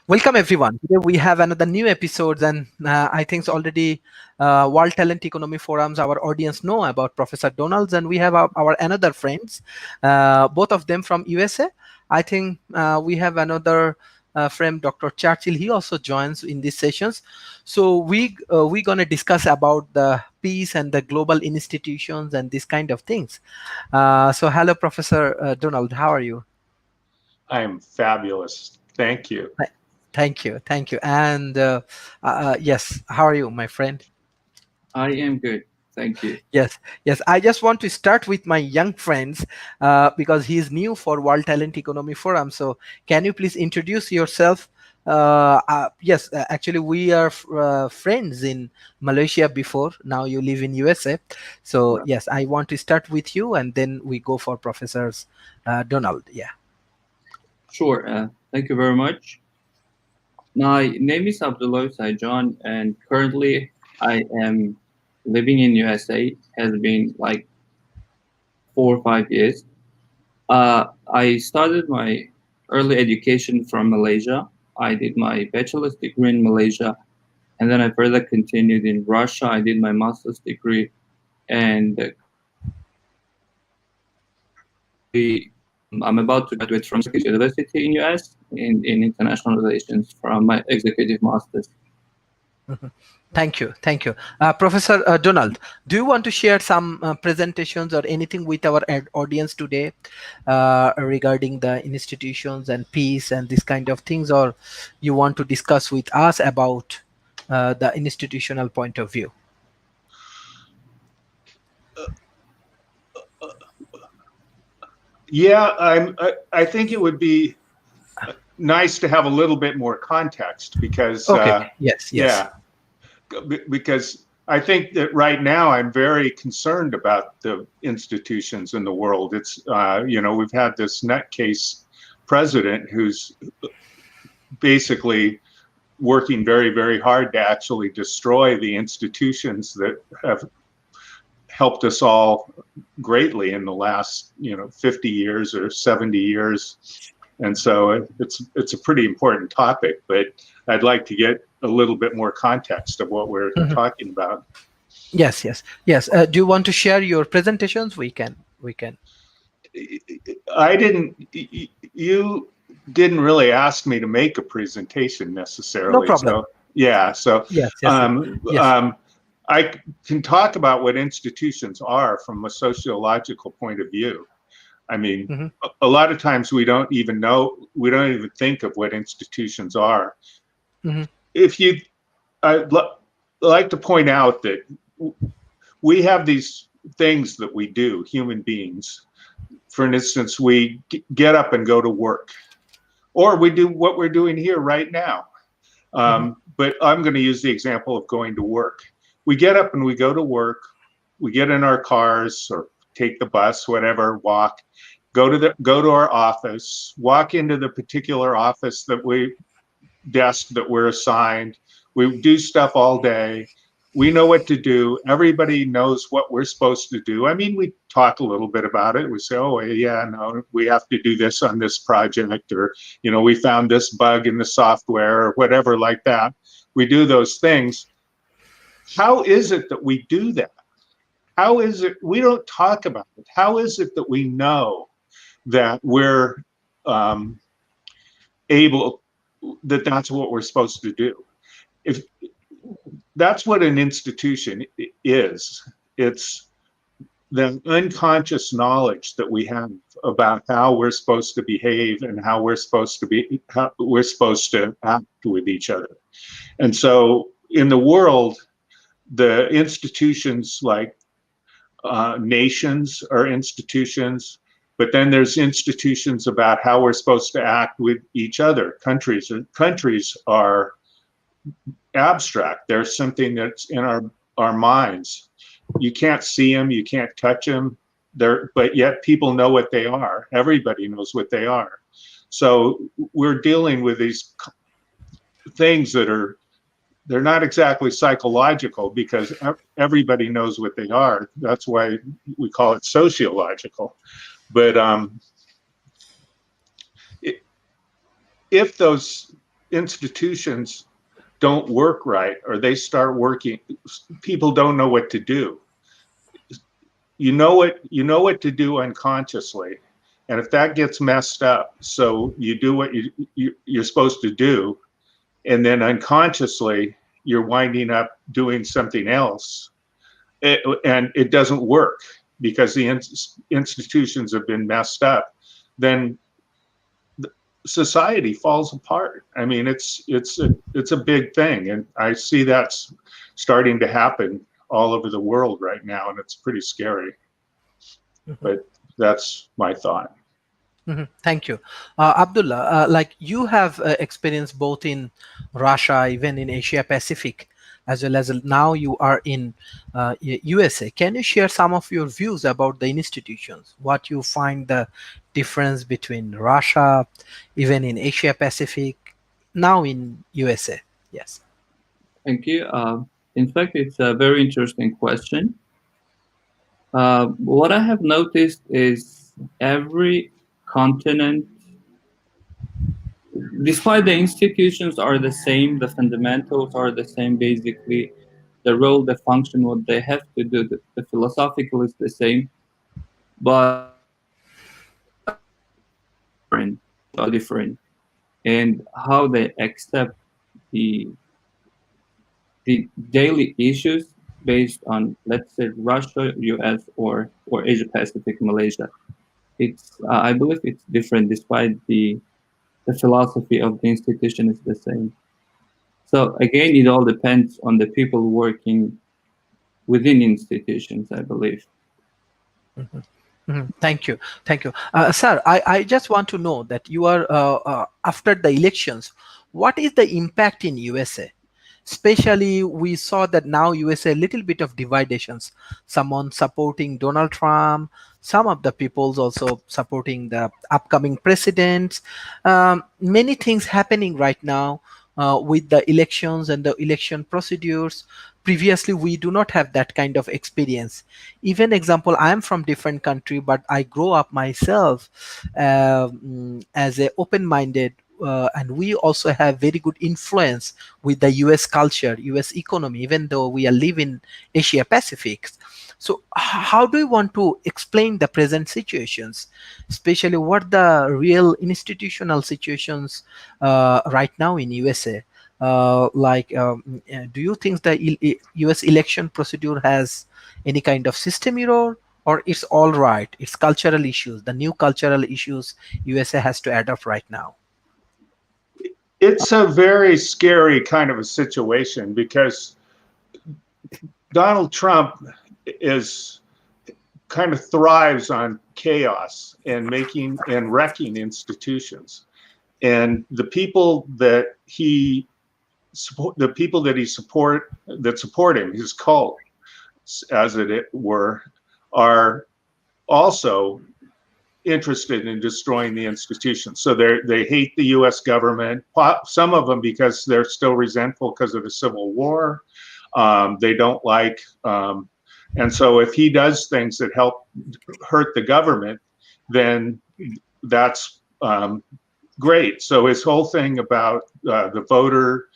Welcome everyone. Today we have another new episode, and I think it's already World Talent Economy Forums. Our audience know about Professor Donalds, and we have our another friends, both of them from USA. I think we have another friend, Dr. Churchill. He also joins in these sessions. So we're gonna discuss about the peace and the global institutions and these kind of things. So hello, Professor Donald. How are you? I am fabulous. Thank you. Thank you. And yes, how are you, my friend? I am good. Thank you. Yes. I just want to start with my young friends because he is new for World Talent Economy Forum. So, can you please introduce yourself? Yes, actually, we are friends in Malaysia before. Now you live in USA. So, yes, I want to start with you, and then we go for Professors Donald. Yeah. Sure. Thank you very much. My name is Abdullah Saijan, and currently I am living in USA. Has been like 4 or 5 years. I started my early education from Malaysia. I did my bachelor's degree in Malaysia, and then I further continued in Russia. I did my master's degree, and I'm about to graduate from University in US in international relations from my executive master's. Thank you. Professor Donald, do you want to share some presentations or anything with our audience today regarding the institutions and peace and this kind of things, or you want to discuss with us about the institutional point of view? Yeah, I think it would be nice to have a little bit more context because Okay. Yes. yeah, because I think that right now I'm very concerned about the institutions in the world. It's we've had this nutcase president who's basically working very, very hard to actually destroy the institutions that have helped us all greatly in the last 50 years or 70 years. And so it's a pretty important topic, but I'd like to get a little bit more context of what we're talking about. Yes. Do you want to share your presentations? We can. I didn't you didn't really ask me to make a presentation necessarily. No problem. So yeah, so Yes. I can talk about what institutions are from a sociological point of view. I mean, a lot of times we don't even think of what institutions are. I'd like to point out that we have these things that we do, human beings. For instance, we get up and go to work, or we do what we're doing here right now. But I'm going to use the example of going to work. We get up and we go to work. We get in our cars or take the bus, whatever, walk, go to our office, walk into the particular office desk that we're assigned. We do stuff all day. We know what to do. Everybody knows what we're supposed to do. I mean, we talk a little bit about it. We say, oh, yeah, no, we have to do this on this project, or, we found this bug in the software or whatever like that. We do those things. How is it that we do that? How is it we don't talk about it? How is it that we know that we're that's what we're supposed to do? If that's what an institution is, it's the unconscious knowledge that we have about how we're supposed to behave and how we're supposed to act with each other. And so in the world, the institutions like nations are institutions, but then there's institutions about how we're supposed to act with each other. Countries are abstract. They're something that's in our minds. You can't see them, you can't touch them, but yet people know what they are. Everybody knows what they are. So we're dealing with these things they're not exactly psychological because everybody knows what they are. That's why we call it sociological. But if institutions don't work right, or they start working, people don't know what to do. You know what to do unconsciously, and if that gets messed up, so you do what you're supposed to do, and then unconsciously you're winding up doing something else, and it doesn't work because the institutions have been messed up, then society falls apart. I mean, it's a big thing, and I see that's starting to happen all over the world right now, and it's pretty scary. But that's my thought. Thank you. Abdullah, like you have experience both in Russia, even in Asia Pacific, as well as now you are in USA. Can you share some of your views about the institutions? What you find the difference between Russia, even in Asia Pacific, now in USA? Yes. Thank you. In fact, it's a very interesting question. What I have noticed is every continent, despite the institutions are the same, the fundamentals are the same, basically, the role, the function, what they have to do, the philosophical is the same, but different, and how they accept the the daily issues based on, let's say, Russia, US, or Asia Pacific, Malaysia. It's I believe it's different, despite the philosophy of the institution is the same. So again, it all depends on the people working within institutions, I believe. Thank you. Thank you. Sir, I just want to know that you are, after the elections, what is the impact in USA? Especially, we saw that now USA a little bit of dividations. Someone supporting Donald Trump, some of the people's also supporting the upcoming presidents. Many things happening right now with the elections and the election procedures. Previously, we do not have that kind of experience. Even example, I am from different country, but I grow up myself as a open-minded, and we also have very good influence with the US culture, US economy, even though we are live in Asia Pacific. So how do you want to explain the present situations, especially what the real institutional situations right now in USA? Do you think the US election procedure has any kind of system error, or it's all right? It's cultural issues, the new cultural issues USA has to adopt right now. It's a very scary kind of a situation because Donald Trump is kind of thrives on chaos and making and wrecking institutions. And the people that he support, that support him, his cult, as it were, are also interested in destroying the institutions. So they hate the U.S. government. Some of them because they're still resentful because of the Civil War. They don't like, and so if he does things that help hurt the government, then that's great. So his whole thing about the voter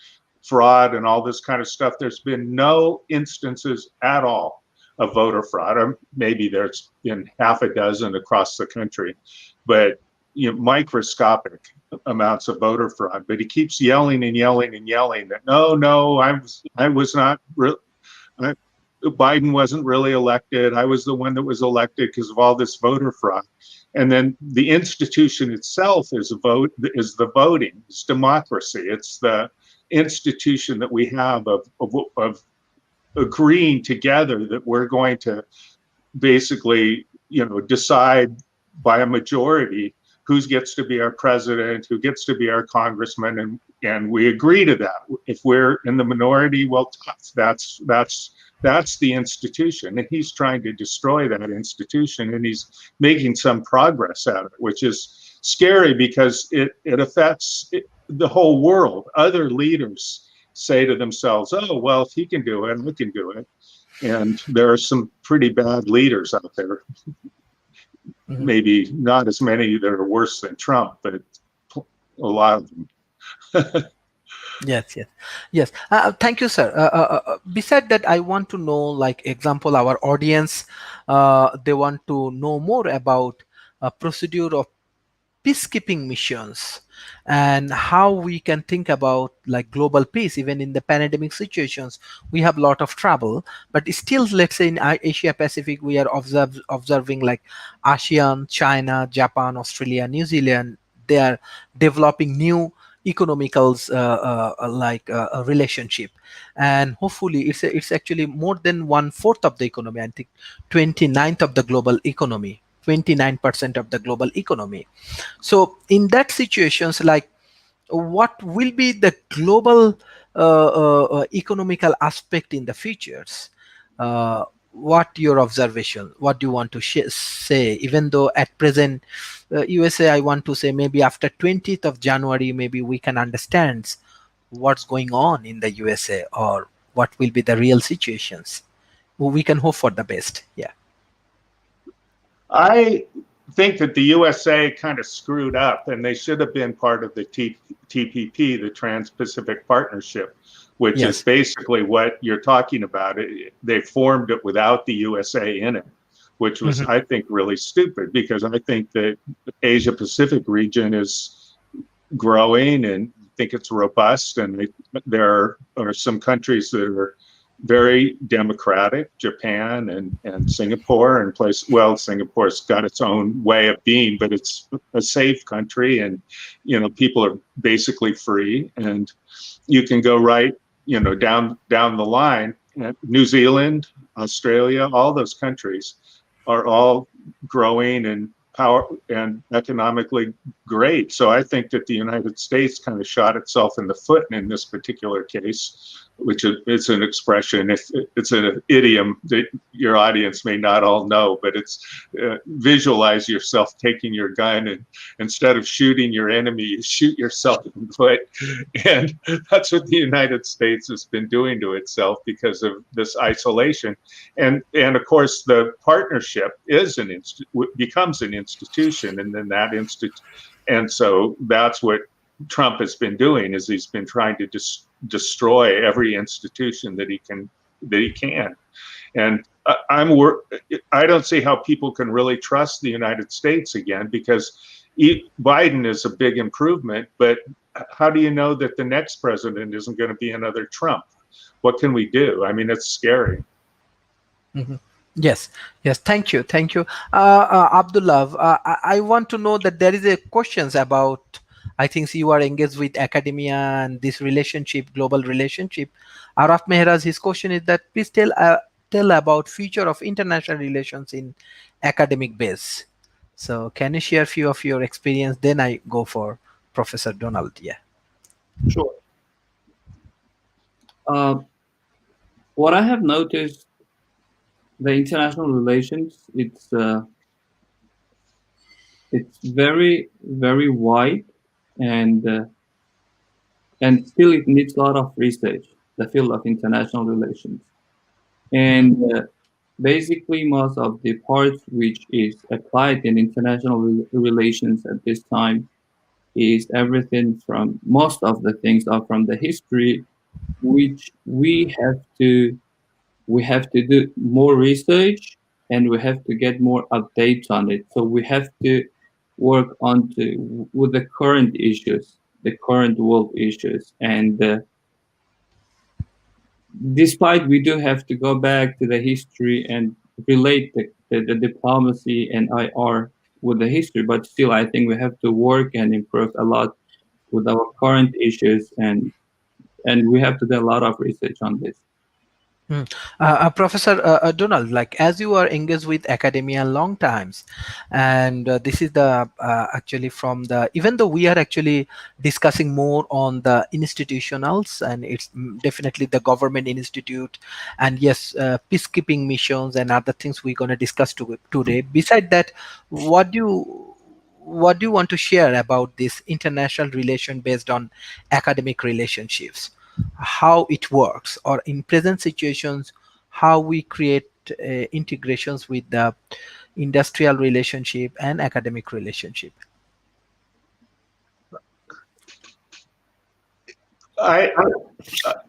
fraud and all this kind of stuff, there's been no instances at all of voter fraud, or maybe there's been half a dozen across the country, but microscopic amounts of voter fraud. But he keeps yelling and yelling and yelling that no, I was not. Biden wasn't really elected. I was the one that was elected because of all this voter fraud. And then the institution itself is the voting. It's democracy. It's the institution that we have of agreeing together that we're going to basically, decide by a majority who gets to be our president, who gets to be our congressman, and we agree to that. If we're in the minority, well, that's the institution, and he's trying to destroy that institution, and he's making some progress at it, which is scary because it affects the whole world. Other leaders say to themselves, oh, well, if he can do it, we can do it. And there are some pretty bad leaders out there. Maybe not as many that are worse than Trump, but a lot of them. Yes, yes, yes. Thank you, sir. Beside that, I want to know, like, example, our audience, they want to know more about procedure of peacekeeping missions and how we can think about like global peace even in the pandemic situations. We have a lot of trouble, but still, let's say in Asia Pacific, we are observing like ASEAN, China, Japan, Australia, New Zealand, they are developing new economicals relationship, and hopefully it's actually more than one fourth of the economy. I think 29th of the global economy, 29% of the global economy. So in that situations, like, what will be the global economical aspect in the futures? What your observation, what do you want to say, even though at present USA, I want to say maybe after 20th of January maybe we can understand what's going on in the USA, or what will be the real situations. We can hope for the best. Yeah. I think that the USA kind of screwed up, and they should have been part of the TPP, the Trans-Pacific Partnership, which is Yes. basically what you're talking about. They formed it without the USA in it, which was, Mhm. I think, really stupid, because I think that the Asia Pacific region is growing and I think it's robust, and there are some countries that are very democratic, Japan and Singapore, and Singapore's got its own way of being, but it's a safe country, and people are basically free, and you can go right down the line. New Zealand, Australia, all those countries are all growing and power and economically great. So I think that the United States kind of shot itself in the foot in this particular case, which is an expression. It's an idiom that your audience may not all know, but it's visualize yourself taking your gun, and instead of shooting your enemy, you shoot yourself in the foot. And that's what the United States has been doing to itself because of this isolation. And of course, the partnership becomes an institution, and then and so that's what Trump has been doing, is he's been trying to destroy every institution that he can. And I don't see how people can really trust the United States again, because Biden is a big improvement, but how do you know that the next president isn't going to be another Trump? What can we do? I mean, it's scary. Mhm. Yes, yes. Thank you, thank you, Abdullah. I want to know that there is a questions about. I think you are engaged with academia and this relationship, global relationship. Araf Mehraj, his question is that please tell about future of international relations in academic base. So can you share few of your experience? Then I go for Professor Donald. Yeah. Sure. Uh, what I have noticed, the international relations, it's very very wide, and and still it needs a lot of research. The field of international relations, and basically most of the parts which is applied in international relations at this time is everything from most of the things are from the history, which we have to do more research, and we have to get more updates on it. So we have to work on to with the current issues, the current world issues, and despite we do have to go back to the history and relate the diplomacy and IR with the history, but still I think we have to work and improve a lot with our current issues, and we have to do a lot of research on this. Hmm. Professor Donald, like as you are engaged with academia long times, and this is the actually from the, even though we are actually discussing more on the institutionals, and it's definitely the government institute, and yes, peacekeeping missions and other things we're going to discuss today. Beside that, what do you want to share about this international relation based on academic relationships, how it works, or in present situations how we create integrations with the industrial relationship and academic relationship?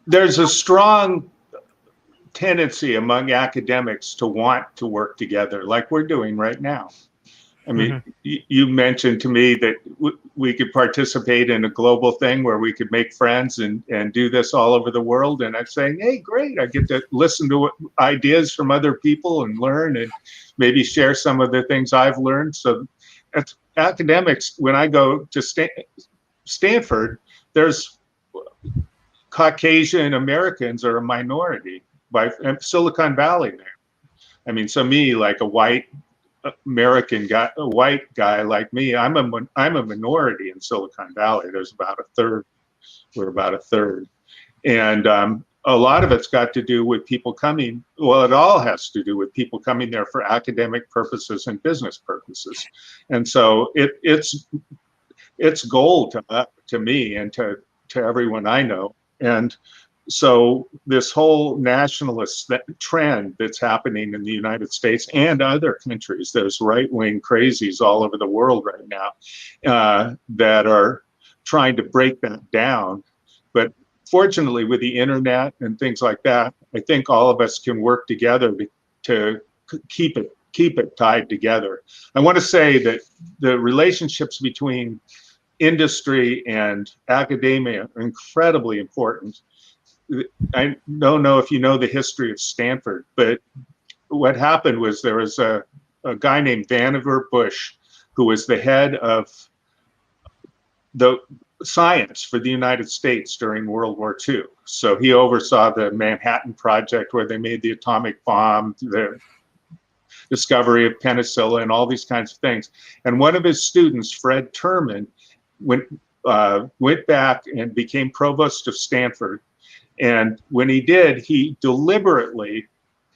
There's a strong tendency among academics to want to work together, like we're doing right now. I mean, you mentioned to me that we could participate in a global thing where we could make friends and do this all over the world. And I'm saying, hey, great, I get to listen to ideas from other people and learn and maybe share some of the things I've learned. So as academics, when I go to Stanford, there's Caucasian Americans are a minority by Silicon Valley there. I mean, so me, like a white American guy, a white guy like me, I'm a minority in Silicon Valley. There's about a third. We're about a third, and a lot of it's got to do with people coming. Well, it all has to do with people coming there for academic purposes and business purposes, and so it's gold to me and to everyone I know. And so this whole nationalist trend that's happening in the United States and other countries, there's right-wing crazies all over the world right now that are trying to break that down. But fortunately, with the internet and things like that, I think all of us can work together to keep it tied together. I want to say that the relationships between industry and academia are incredibly important. I don't know if you know the history of Stanford, but what happened was there was a guy named Vannevar Bush who was the head of the science for the United States during World War II. So he oversaw the Manhattan Project where they made the atomic bomb, the discovery of penicillin, all these kinds of things. And one of his students, Fred Terman, went back and became provost of Stanford. And when he did, he deliberately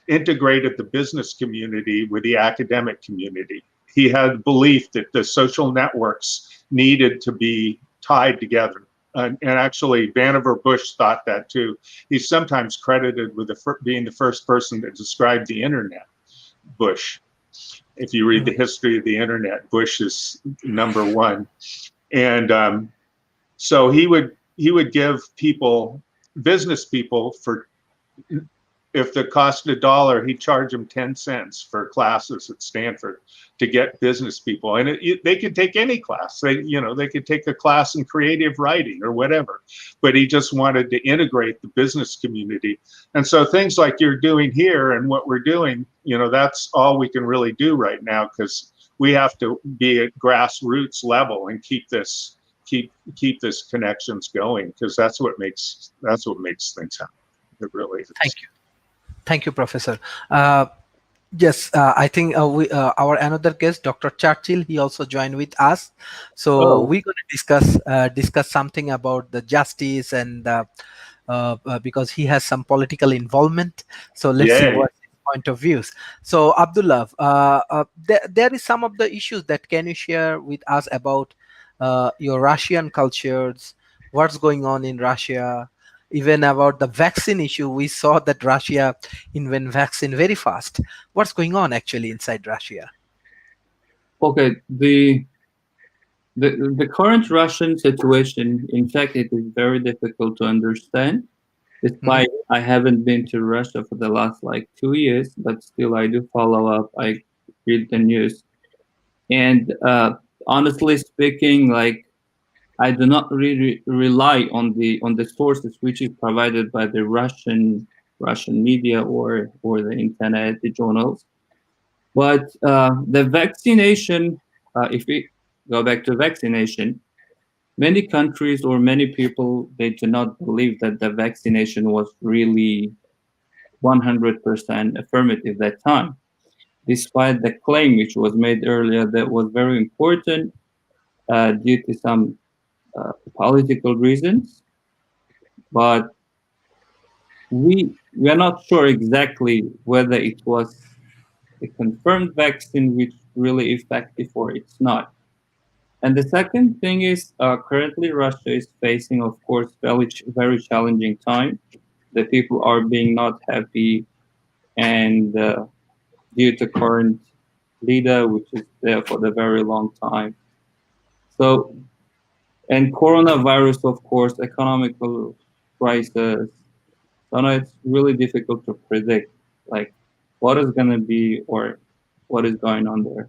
integrated the business community with the academic community. He had belief that the social networks needed to be tied together. And actually, Vannevar Bush thought that too. He's sometimes credited with being the first person that described the internet, Bush. If you read the history of the internet, Bush is number one. And so he would give people, business people, for if the cost $1, he'd charge them 10 cents for classes at Stanford to get business people. And they could take any class. They could take a class in creative writing or whatever, but he just wanted to integrate the business community. And so things like you're doing here and what we're doing, that's all we can really do right now, because we have to be at grassroots level and keep this connections going, because that's what makes things happen. It really is. Thank you, Professor. Yes, I think our another guest, Dr. Churchill, he also joined with us. So we're going to discuss something about the justice and because he has some political involvement. So let's see what his point of views. So Abdullah, there is some of the issues that can you share with us about your Russian cultures, what's going on in Russia, even about the vaccine issue. We saw that Russia invent vaccine very fast. What's going on actually inside Russia? Okay, the current Russian situation, in fact, it is very difficult to understand. Despite I haven't been to Russia for the last 2 years, but still I do follow up. I read the news, and honestly speaking, I do not really rely on the sources which is provided by the Russian media or the internet, the journals. But the vaccination, if we go back to vaccination, many countries or many people, they do not believe that the vaccination was really 100% affirmative that time, despite the claim which was made earlier that was very important due to some political reasons. But we are not sure exactly whether it was a confirmed vaccine which really effective or it's not. And the second thing is currently Russia is facing, of course, very challenging time. The people are being not happy, and due to current leader, which is there for the very long time. So, and coronavirus, of course, economical crisis. So no, it's really difficult to predict, like, what is going to be or what is going on there.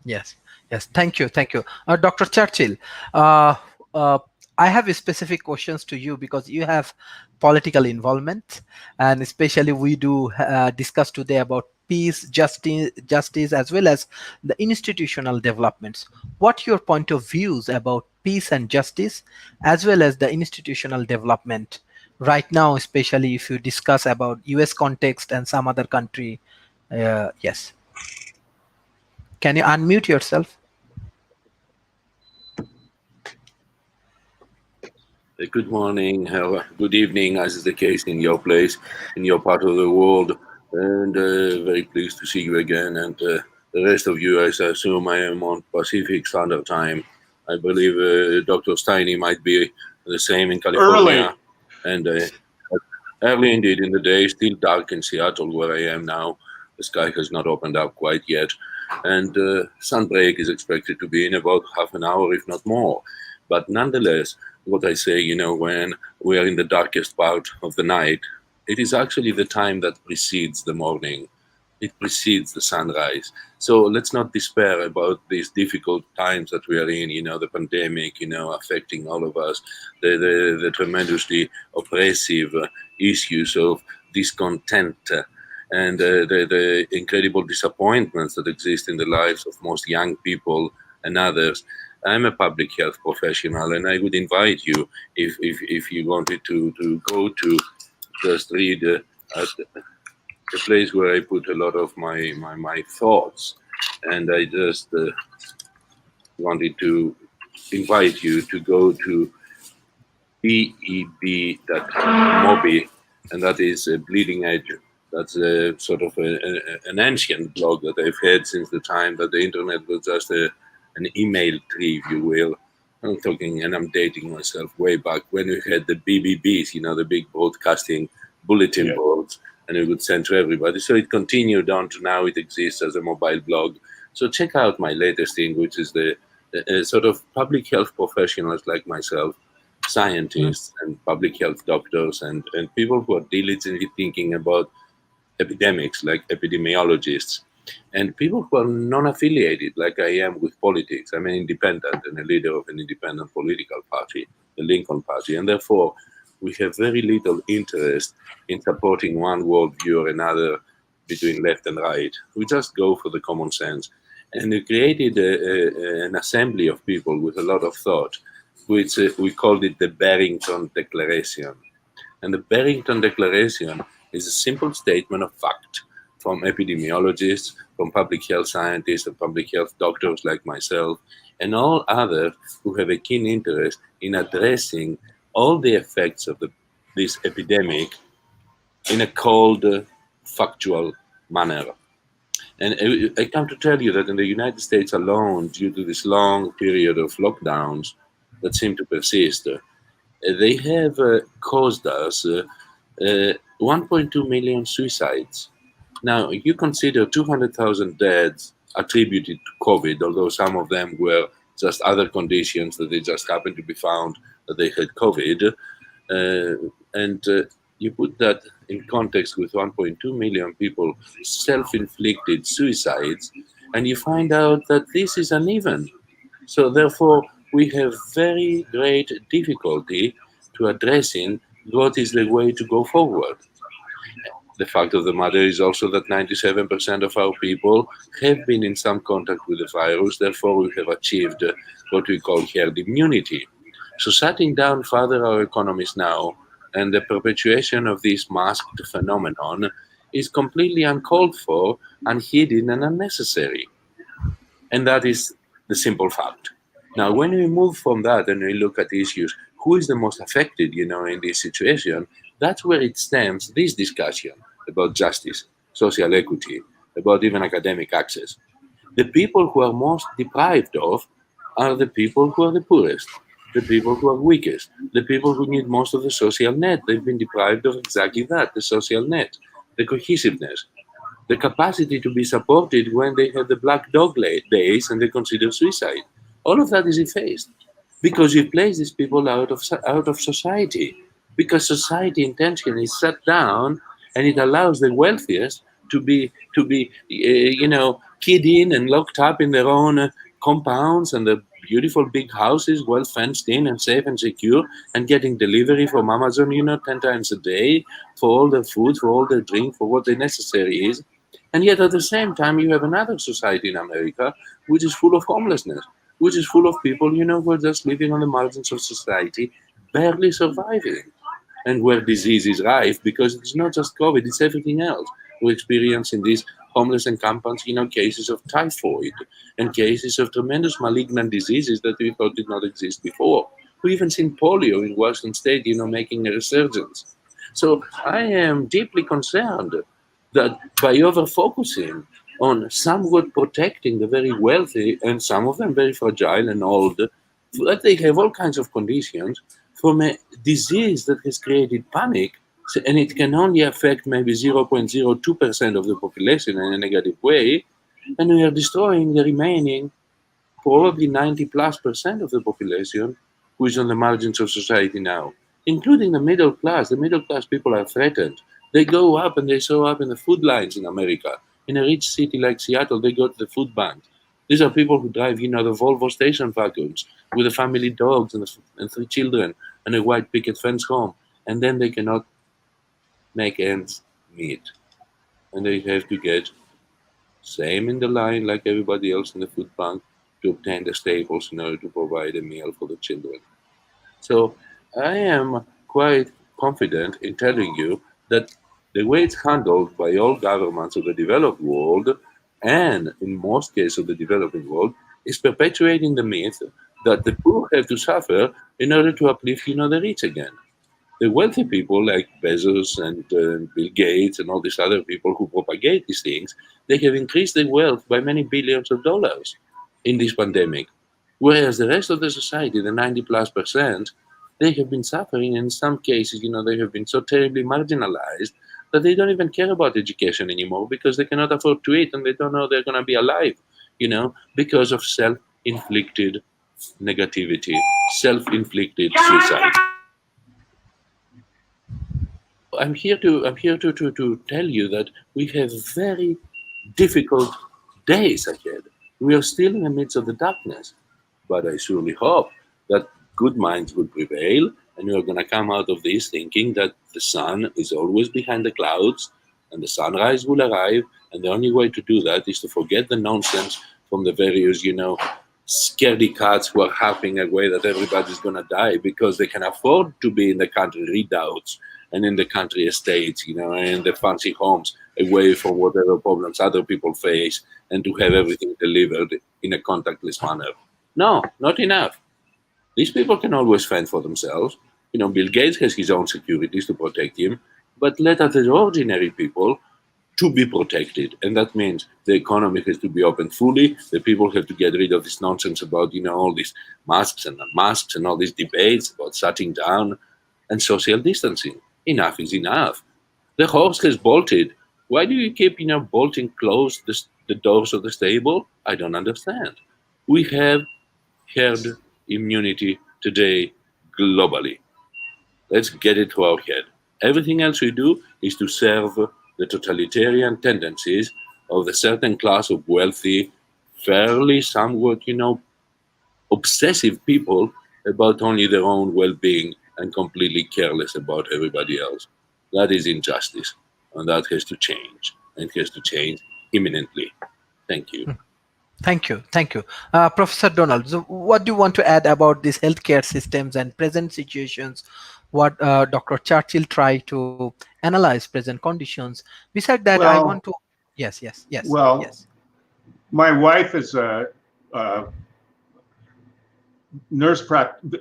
Yes, yes. Thank you, Dr. Churchill. Uh, uh, I have specific questions to you because you have political involvement, and especially we do discuss today about peace, justice, as well as the institutional developments. What your point of views about peace and justice, as well as the institutional development right now, especially if you discuss about U.S. context and some other country? Yes. Can you unmute yourself? Good morning, good evening, as is the case in your place, in your part of the world, and very pleased to see you again. And the rest of you, as I assume I am on Pacific Standard Time. I believe Dr. Steiny might be the same in California. Early. And early indeed in the day, still dark in Seattle, where I am now. The sky has not opened up quite yet. And sunbreak is expected to be in about half an hour, if not more. But nonetheless, what I say, when we are in the darkest part of the night, it is actually the time that precedes the morning. It precedes the sunrise. So let's not despair about these difficult times that we are in, the pandemic, affecting all of us, the tremendously oppressive issues of discontent and the incredible disappointments that exist in the lives of most young people and others. I'm a public health professional, and I would invite you, if you wanted to go to just read at a place where I put a lot of my thoughts, and I just wanted to invite you to go to beb.mobi, and that is a bleeding edge. That's a sort of an ancient blog that I've had since the time that the internet was just an email tree, if you will. I'm talking, and I'm dating myself way back when we had the BBBs, the big broadcasting bulletin boards, and we would send to everybody. So it continued on to now it exists as a mobile blog. So check out my latest thing, which is the sort of public health professionals like myself, scientists and public health doctors and people who are diligently thinking about epidemics, like epidemiologists, and people who are non-affiliated, like I am with politics. I'm an independent and a leader of an independent political party, the Lincoln Party, and therefore we have very little interest in supporting one worldview or another between left and right. We just go for the common sense. And we created an assembly of people with a lot of thought, which we called it the Barrington Declaration. And the Barrington Declaration is a simple statement of fact from epidemiologists, from public health scientists and public health doctors like myself, and all others who have a keen interest in addressing all the effects of this epidemic in a cold, factual manner. And I come to tell you that in the United States alone, due to this long period of lockdowns that seem to persist, they have caused us 1.2 million suicides. Now, you consider 200,000 deaths attributed to COVID, although some of them were just other conditions that they just happened to be found that they had COVID. And you put that in context with 1.2 million people self-inflicted suicides, and you find out that this is uneven. So therefore, we have very great difficulty to addressing what is the way to go forward. The fact of the matter is also that 97% of our people have been in some contact with the virus, therefore we have achieved what we call herd immunity. So shutting down further our economies now and the perpetuation of this masked phenomenon is completely uncalled for, unhidden and unnecessary. And that is the simple fact. Now, when we move from that and we look at issues, who is the most affected, in this situation, that's where it stems this discussion about justice, social equity, about even academic access. The people who are most deprived of are the people who are the poorest, the people who are weakest, the people who need most of the social net. They've been deprived of exactly that, the social net, the cohesiveness, the capacity to be supported when they have the black dog days and they consider suicide. All of that is effaced because you place these people out of society. because society intentionally is set down, and it allows the wealthiest to be keyed in and locked up in their own compounds and the beautiful big houses, well fenced in and safe and secure, and getting delivery from Amazon, 10 times a day for all their food, for all their drink, for what the necessary is. And yet at the same time, you have another society in America which is full of homelessness, which is full of people, who are just living on the margins of society, barely surviving, and where disease is rife because it's not just COVID, it's everything else. We experience in these homeless encampments, cases of typhoid and cases of tremendous malignant diseases that we thought did not exist before. We even seen polio in Washington State, making a resurgence. So I am deeply concerned that by over focusing on somewhat protecting the very wealthy and some of them very fragile and old, that they have all kinds of conditions from a disease that has created panic, and it can only affect maybe 0.02% of the population in a negative way, and we are destroying the remaining probably 90+% of the population who is on the margins of society now, including the middle class. The middle class people are threatened. They go up and they show up in the food lines in America. In a rich city like Seattle, they go to the food bank. These are people who drive, the Volvo station wagons with the family dogs and 3 children and a white picket fence home. And then they cannot make ends meet. And they have to get same in the line like everybody else in the food bank to obtain the staples in order to provide a meal for the children. So I am quite confident in telling you that the way it's handled by all governments of the developed world, and in most cases of the developing world, is perpetuating the myth that the poor have to suffer in order to uplift, the rich again. The wealthy people like Bezos and Bill Gates and all these other people who propagate these things, they have increased their wealth by many billions of dollars in this pandemic. Whereas the rest of the society, the 90+%, they have been suffering. In some cases, they have been so terribly marginalized that they don't even care about education anymore because they cannot afford to eat and they don't know they're going to be alive, because of self-inflicted negativity, self-inflicted suicide. I'm here to tell you that we have very difficult days ahead. We are still in the midst of the darkness, but I surely hope that good minds will prevail, and we are going to come out of this thinking that the sun is always behind the clouds, and the sunrise will arrive, and the only way to do that is to forget the nonsense from the various, scaredy cats who are harping away that everybody's going to die because they can afford to be in the country readouts and in the country estates, and in the fancy homes, away from whatever problems other people face, and to have everything delivered in a contactless manner. No, not enough. These people can always fend for themselves. Bill Gates has his own securities to protect him, but let other ordinary people to be protected. And that means the economy has to be opened fully. The people have to get rid of this nonsense about, all these masks and unmasks and all these debates about shutting down and social distancing. Enough is enough. The horse has bolted. Why do you keep, bolting closed the doors of the stable? I don't understand. We have herd immunity today globally. Let's get it to our head. Everything else we do is to serve the totalitarian tendencies of the certain class of wealthy, fairly somewhat, obsessive people about only their own well-being and completely careless about everybody else. That is injustice, and that has to change, and it has to change imminently. Thank you. Thank you. Professor Donald, so what do you want to add about these healthcare systems and present situations? What Dr. Churchill tried to analyze present conditions. Besides that, I want to... Yes. My wife is a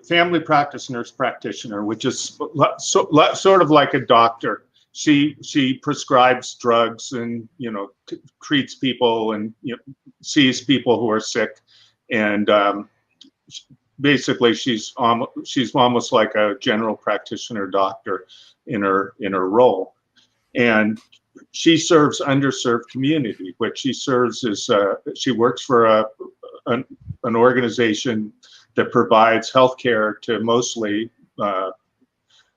family practice nurse practitioner, which is sort of like a doctor. She prescribes drugs and treats people and sees people who are sick, and basically she's almost like a general practitioner doctor in her role, and she serves underserved community. What she serves is she works for an organization that provides healthcare to mostly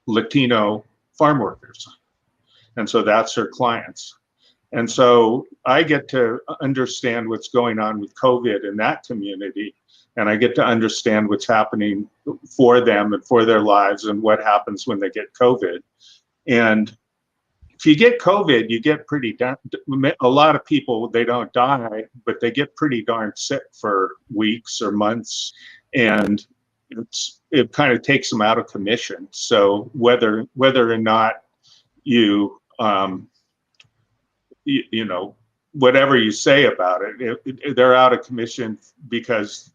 Latino farm workers. And so that's her clients. And so I get to understand what's going on with COVID in that community. And I get to understand what's happening for them and for their lives and what happens when they get COVID. And if you get COVID, you get pretty, a lot of people, they don't die, but they get pretty darn sick for weeks or months. And it kind of takes them out of commission. So whether or not you whatever you say about it, they're out of commission because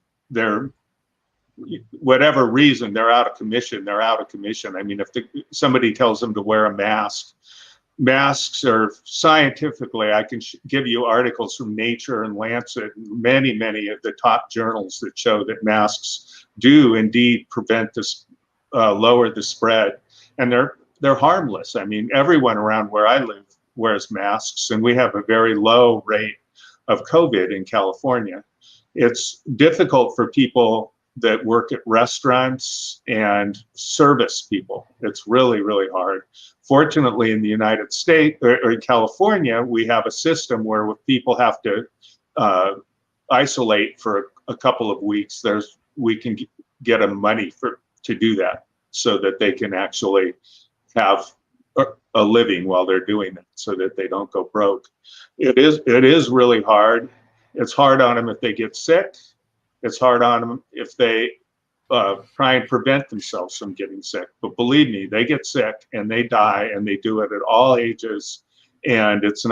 whatever reason they're out of commission. They're out of commission. I mean, if somebody tells them to wear a mask, masks are scientifically, I can give you articles from Nature and Lancet, many of the top journals that show that masks do indeed prevent this, lower the spread, and they're harmless. I mean, everyone around where I live wears masks, and we have a very low rate of COVID in California. It's difficult for people that work at restaurants and service people. It's really, really hard. Fortunately, in the United States or in California, we have a system where people have to isolate for a couple of weeks. We can get them money to do that so that they can actually have a living while they're doing that, so that they don't go broke. It is really hard. It's hard on them if they get sick. It's hard on them if they try and prevent themselves from getting sick. But believe me, they get sick and they die, and they do it at all ages. And it's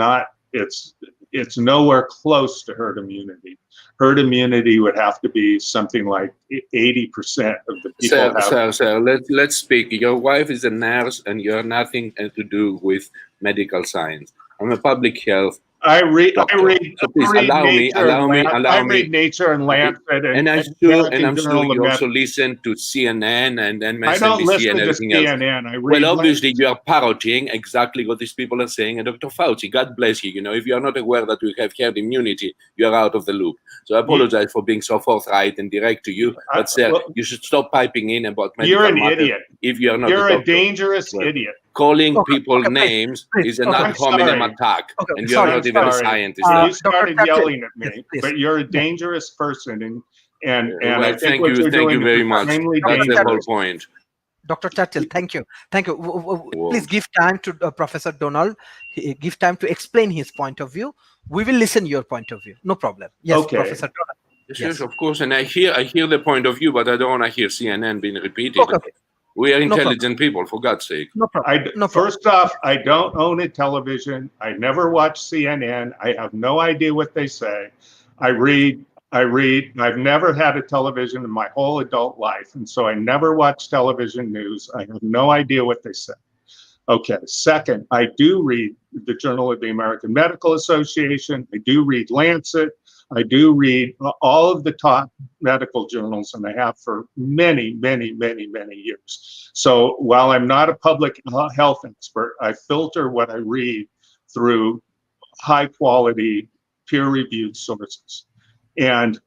nowhere close to herd immunity. Herd immunity would have to be something like 80% of the people. Sir, let's speak. Your wife is a nurse, and you have nothing to do with medical science. I'm a public health. I read Nature and Lancet, and I'm sure you also listen to CNN and MSNBC. I don't listen and everything to CNN. else. Well, obviously you are parroting exactly what these people are saying. And Dr. Fauci, God bless you. You know, if you are not aware that we have herd immunity, you are out of the loop. So I apologize for being so forthright and direct to you. But sir, you should stop piping in about medical matters. You're an idiot. If you are not You're a dangerous idiot. Calling people names is an ad hominem attack, and you're not even a scientist. You started yelling at me, but you're a dangerous person, and well, I think what you're thank doing you very much. That's the whole point. Dr. Churchill, thank you. Please give time to Professor Donald. Give time to explain his point of view. We will listen your point of view. No problem. Yes, okay. Professor Donald. Yes, of course. And I hear the point of view, but I don't want to hear CNN being repeated. Okay. We are intelligent people, for God's sake. No problem. First off, I don't own a television. I never watch CNN. I have no idea what they say. I read. I've never had a television in my whole adult life, and so I never watch television news. I have no idea what they say. Okay. Second, I do read the Journal of the American Medical Association. I do read Lancet. I do read all of the top medical journals, and I have for many years. So while I'm not a public health expert, I filter what I read through high quality, peer-reviewed sources. And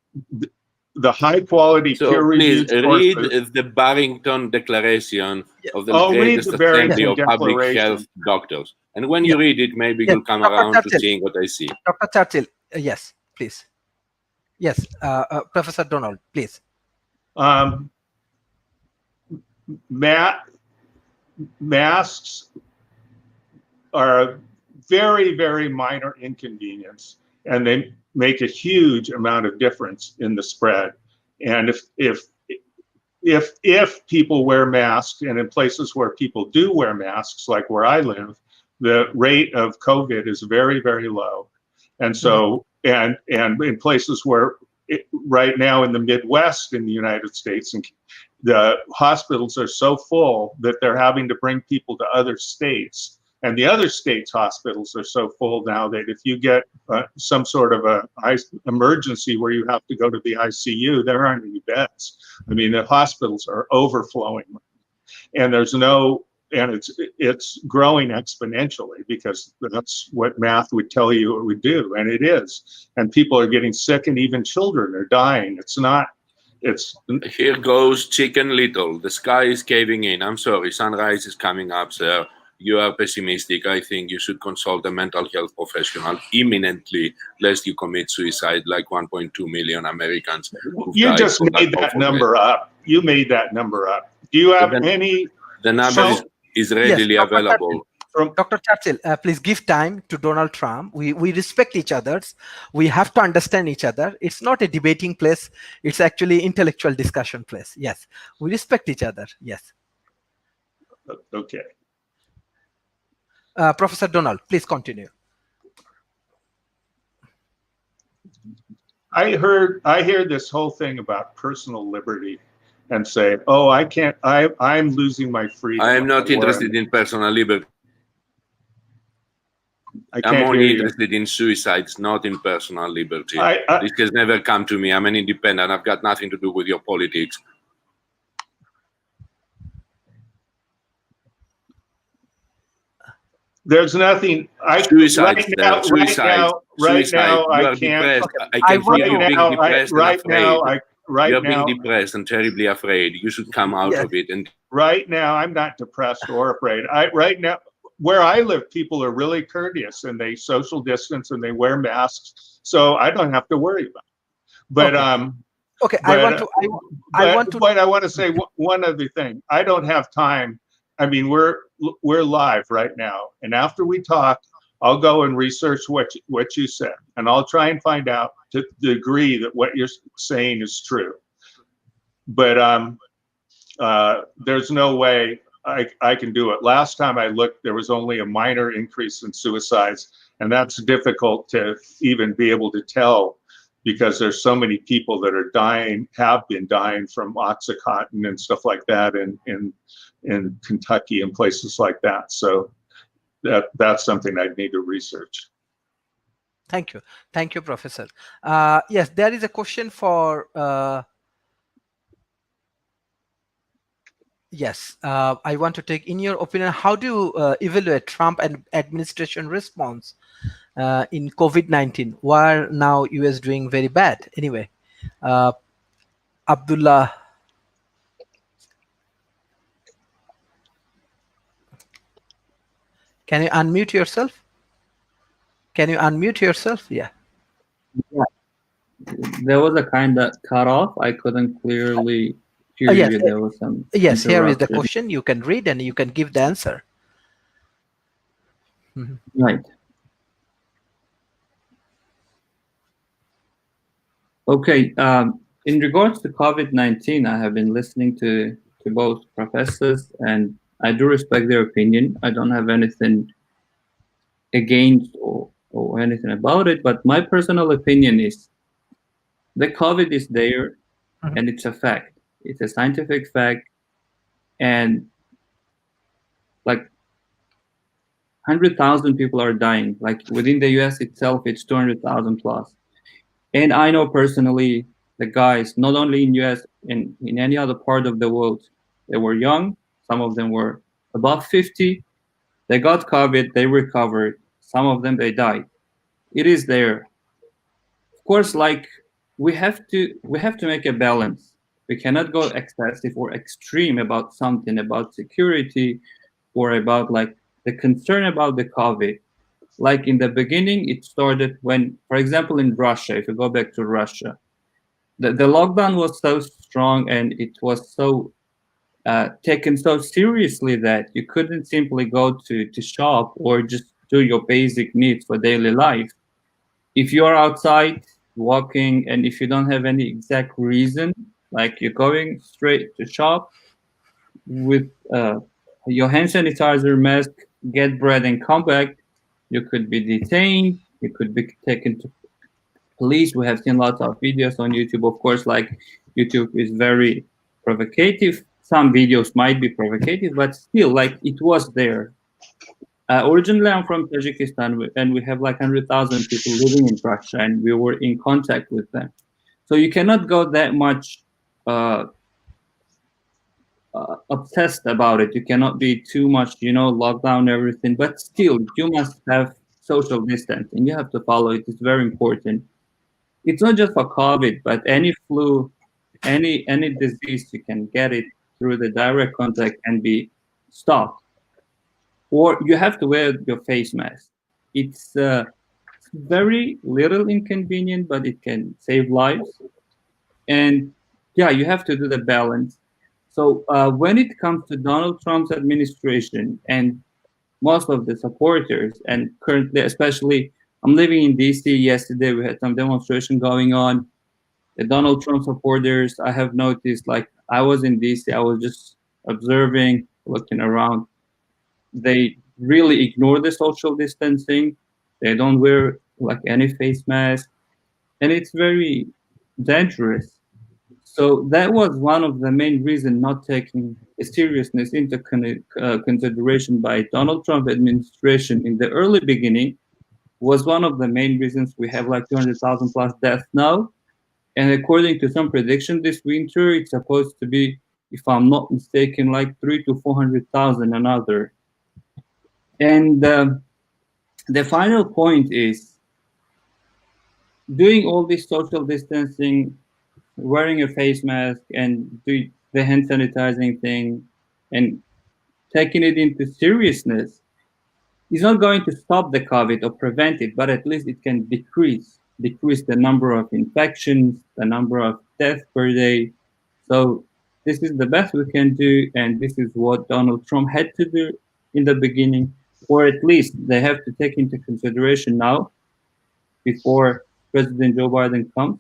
the high quality peer-reviewed sources. Read the Barrington Declaration of the greatest assembly of public health doctors. And when you read it, maybe you'll come around to seeing what I see. Dr. Churchill, yes, please. Yes, Professor Donald, please. Masks are a very minor inconvenience, and they make a huge amount of difference in the spread. And if people wear masks, and in places where people do wear masks, like where I live, the rate of COVID is very low. And so, and in places where right now in the Midwest in the United States, and the hospitals are so full that they're having to bring people to other states. And the other states' hospitals are so full now that if you get some sort of a emergency where you have to go to the ICU, there aren't any beds. I mean, the hospitals are overflowing, and it's growing exponentially, because that's what math would tell you it would do, and it is. And people are getting sick, and even children are dying. It's not it's Here goes Chicken Little. The sky is caving in. I'm sorry, sunrise is coming up, sir. You are pessimistic. I think you should consult a mental health professional imminently, lest you commit suicide like 1.2 million Americans. you just made that number up. You made that number up. Do you have any? The number is readily available. Dr. Churchill, please give time to Donald Trump. We respect each other. We have to understand each other. It's not a debating place. It's actually intellectual discussion place. Yes, we respect each other. Yes. Okay. Professor Donald, please continue. I hear this whole thing about personal liberty and say, oh, I can't, I'm losing my freedom. I am not interested in personal liberty. I'm only interested in suicides, not in personal liberty. This has never come to me. I'm an independent. I've got nothing to do with your politics. There's nothing. Suicide. Right now, I can't. I can hear you being depressed right and afraid. now, You're being depressed and terribly afraid. You should come out of it. And right now, I'm not depressed or afraid. Right now, where I live, people are really courteous and they social distance and they wear masks, so I don't have to worry about it. But I want to say one other thing. I don't have time. I mean, we're live right now, and after we talk, I'll go and research what you said, and I'll try and find out to the degree that what you're saying is true. But there's no way I can do it. Last time I looked, there was only a minor increase in suicides, and that's difficult to even be able to tell because there's so many people that are dying, have been dying from Oxycontin and stuff like that in Kentucky and places like that. So that's something I'd need to research. Thank you, Professor. Yes, there is a question for. Yes, I want to take, in your opinion, how do you evaluate Trump and administration response in COVID-19? Why are now US doing very bad? Anyway, Abdullah. Can you unmute yourself? Yeah. There was a kind of cut off. I couldn't clearly hear you. There was some. Yes, here is the question. You can read and you can give the answer. Right. Okay. In regards to COVID-19, I have been listening to both professors, and I do respect their opinion. I don't have anything against or anything about it, but my personal opinion is the COVID is there, and it's a fact. It's a scientific fact, and like 100,000 people are dying. Like within the US itself, it's 200,000 plus. And I know personally the guys, not only in US, in any other part of the world, they were young. Some of them were above 50. They got COVID, they recovered. Some of them, they died. It is there. Of course, like we have to make a balance. We cannot go excessive or extreme about something, about security, or about like the concern about the COVID. Like in the beginning, it started when, for example, in Russia, if you go back to Russia, the lockdown was so strong and it was so taken so seriously that you couldn't simply go to shop or just do your basic needs for daily life. If you are outside walking and if you don't have any exact reason, like you're going straight to shop with your hand sanitizer, mask, get bread and come back, you could be detained, you could be taken to police. We have seen lots of videos on YouTube. Of course, like YouTube is very provocative. Some videos might be provocative, but still, like it was there. Originally, I'm from Tajikistan, and we have like 100,000 people living in Russia, and we were in contact with them. So you cannot go that much obsessed about it. You cannot be too much, lockdown everything. But still, you must have social distancing. You have to follow it. It's very important. It's not just for COVID, but any flu any disease, you can get it through the direct contact and be stopped. Or you have to wear your face mask. It's very little inconvenient, but it can save lives. And yeah, you have to do the balance. So when it comes to Donald Trump's administration and most of the supporters, and currently, especially, I'm living in DC. Yesterday, we had some demonstration going on. The Donald Trump supporters, I have noticed, like I was in DC, I was just observing, looking around. They really ignore the social distancing. They don't wear like any face mask, and it's very dangerous. So that was one of the main reasons not taking seriousness into consideration by Donald Trump administration in the early beginning was one of the main reasons we have like 200,000 plus deaths now. And according to some prediction this winter, it's supposed to be, if I'm not mistaken, like 3 to 400,000 another. And the final point is doing all this social distancing, wearing a face mask, and do the hand sanitizing thing, and taking it into seriousness is not going to stop the COVID or prevent it, but at least it can decrease the number of infections, the number of deaths per day. So this is the best we can do, and this is what Donald Trump had to do in the beginning, or at least they have to take into consideration now before President Joe Biden comes.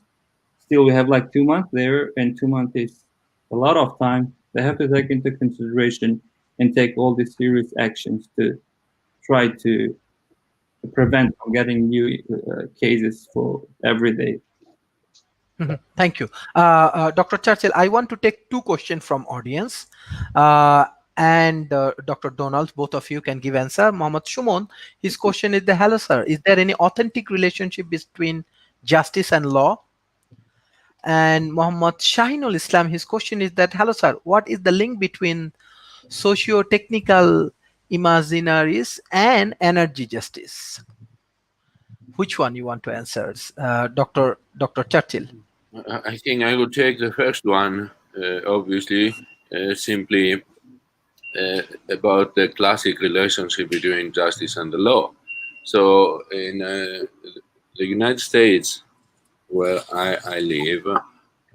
Still, we have like 2 months there, and 2 months is a lot of time. They have to take into consideration and take all these serious actions to try to prevent from getting new cases for every day. Thank you. Dr. Churchill, I want to take two questions from audience. And Dr. Donald, both of you can give answer. Mohammed Shumon, his question is, hello sir, is there any authentic relationship between justice and law? And Muhammad Shahinul Islam, his question is that, hello sir, what is the link between socio-technical imaginaries and energy justice? Which one you want to answer, Dr. Churchill? I think I would take the first one, obviously, simply about the classic relationship between justice and the law. So in the United States, where I live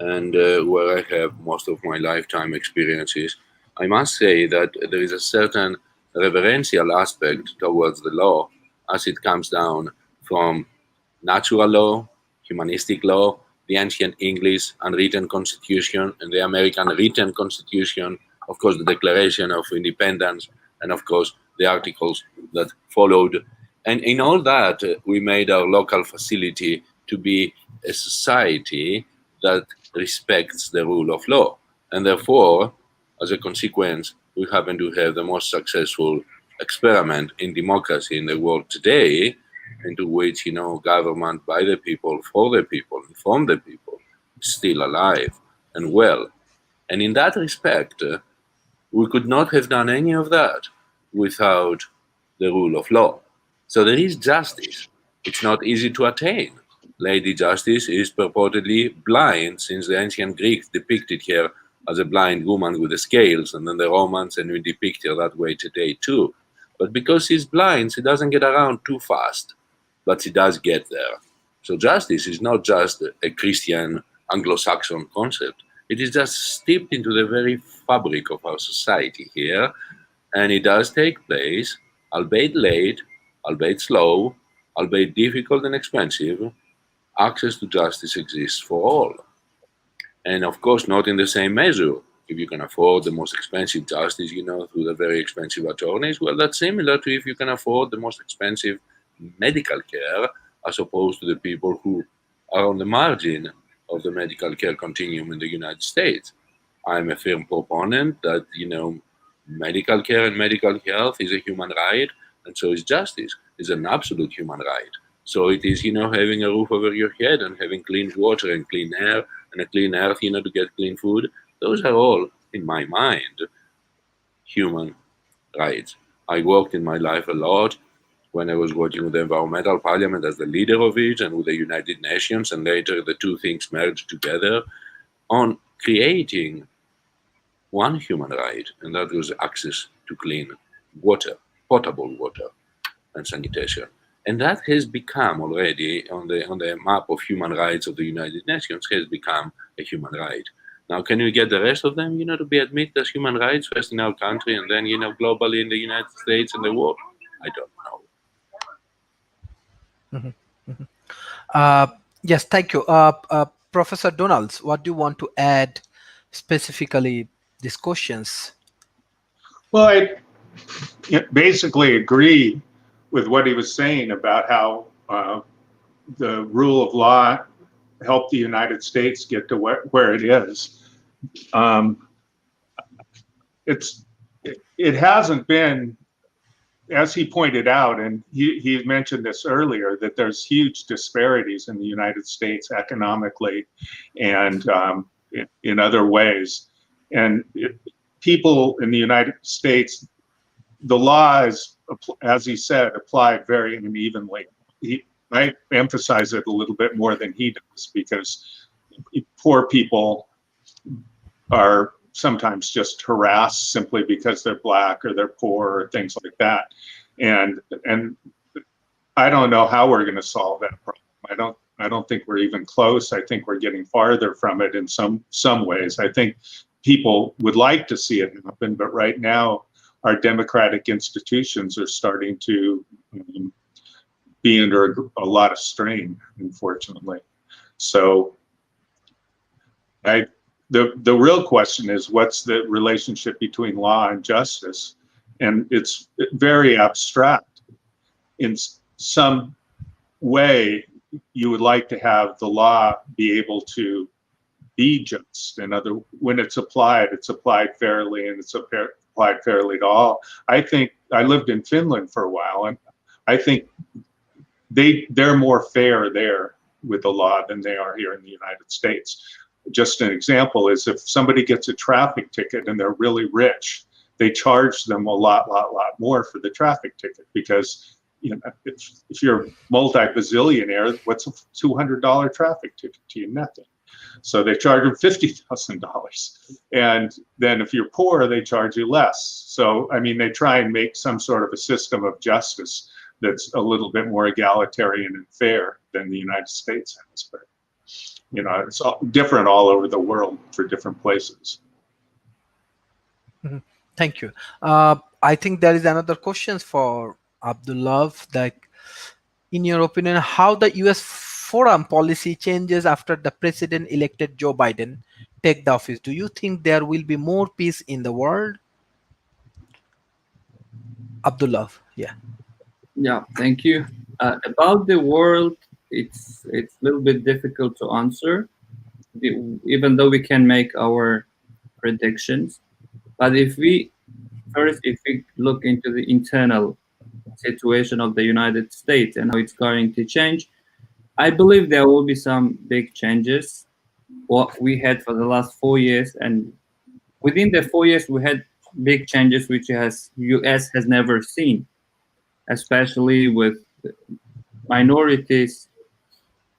and where I have most of my lifetime experiences, I must say that there is a certain reverential aspect towards the law as it comes down from natural law, humanistic law, the ancient English unwritten constitution, and the American written constitution, of course, the Declaration of Independence, and of course, the articles that followed. And in all that, we made our local facility to be a society that respects the rule of law. And therefore, as a consequence, we happen to have the most successful experiment in democracy in the world today, into which, government by the people, for the people, and from the people, is still alive and well. And in that respect, we could not have done any of that without the rule of law. So there is justice. It's not easy to attain. Lady Justice is purportedly blind, since the ancient Greeks depicted her as a blind woman with the scales, and then the Romans, and we depict her that way today too. But because she's blind, she doesn't get around too fast, but she does get there. So justice is not just a Christian Anglo-Saxon concept. It is just steeped into the very fabric of our society here, and it does take place, albeit late, albeit slow, albeit difficult and expensive. Access to justice exists for all. And of course, not in the same measure. If you can afford the most expensive justice, through the very expensive attorneys, well, that's similar to if you can afford the most expensive medical care, as opposed to the people who are on the margin of the medical care continuum in the United States. I'm a firm proponent that, medical care and medical health is a human right, and so is justice. It's an absolute human right. So it is, having a roof over your head and having clean water and clean air and a clean earth, to get clean food. Those are all, in my mind, human rights. I worked in my life a lot when I was working with the Environmental Parliament as the leader of it, and with the United Nations, and later the two things merged together on creating one human right, and that was access to clean water, potable water, and sanitation. And that has become already on the map of human rights of the United Nations, has become a human right. Now, can we get the rest of them, to be admitted as human rights first in our country and then, globally in the United States and the world? I don't know. Yes, thank you. Professor Donalds, what do you want to add specifically these questions? Well, I basically agree with what he was saying about how the rule of law helped the United States get to where it is. It hasn't been, as he pointed out, and he mentioned this earlier, that there's huge disparities in the United States economically and in other ways. And people in the United States, the law is, as he said, applied very unevenly. I emphasize it a little bit more than he does because poor people are sometimes just harassed simply because they're black or they're poor or things like that. And I don't know how we're going to solve that problem. I don't think we're even close. I think we're getting farther from it in some ways. I think people would like to see it happen, but right now our democratic institutions are starting to be under a lot of strain, unfortunately. So the real question is, what's the relationship between law and justice? And it's very abstract. In some way, you would like to have the law be able to be just. When it's applied fairly, and it's applied fairly to all. I think I lived in Finland for a while, and I think they're more fair there with the law than they are here in the United States. Just an example is if somebody gets a traffic ticket and they're really rich, they charge them a lot more for the traffic ticket because if you're multi-bazillionaire, what's a $200 traffic ticket to you? Nothing. So they charge them $50,000. And then if you're poor, they charge you less. So, I mean, they try and make some sort of a system of justice that's a little bit more egalitarian and fair than the United States has. But, it's all different all over the world for different places. Mm-hmm. Thank you. I think there is another question for Abdullah. Like, in your opinion, how the U.S. foreign policy changes after the president-elected Joe Biden take the office? Do you think there will be more peace in the world? Abdullah, yeah. Yeah, thank you. About the world, it's a little bit difficult to answer, even though we can make our predictions. But if we look into the internal situation of the United States and how it's going to change, I believe there will be some big changes. What we had for the last 4 years, and within the 4 years, we had big changes which US has never seen, especially with minorities.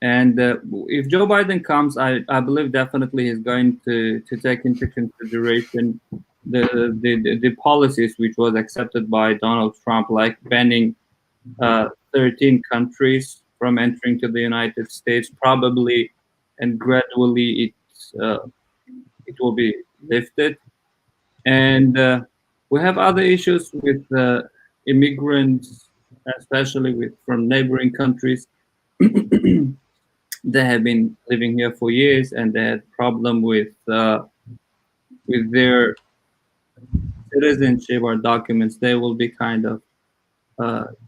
And if Joe Biden comes, I believe definitely he's going to take into consideration the policies which was accepted by Donald Trump, like banning 13 countries from entering to the United States, probably, and gradually it will be lifted. And we have other issues with immigrants, especially from neighboring countries. They have been living here for years, and they had problem with their citizenship or documents. They will be kind of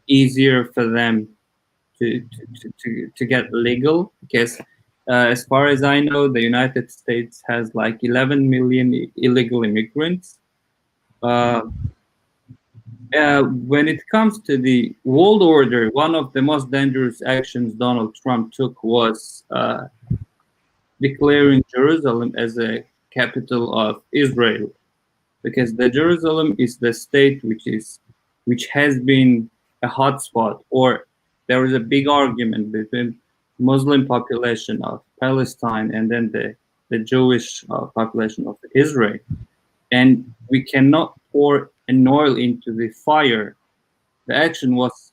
easier for them to get legal, because as far as I know, the United States has like 11 million illegal immigrants. When it comes to the world order, one of the most dangerous actions Donald Trump took was declaring Jerusalem as a capital of Israel, because the Jerusalem is the state which has been a hotspot, or there is a big argument between Muslim population of Palestine and then the the Jewish population of Israel. And we cannot pour an oil into the fire. The action was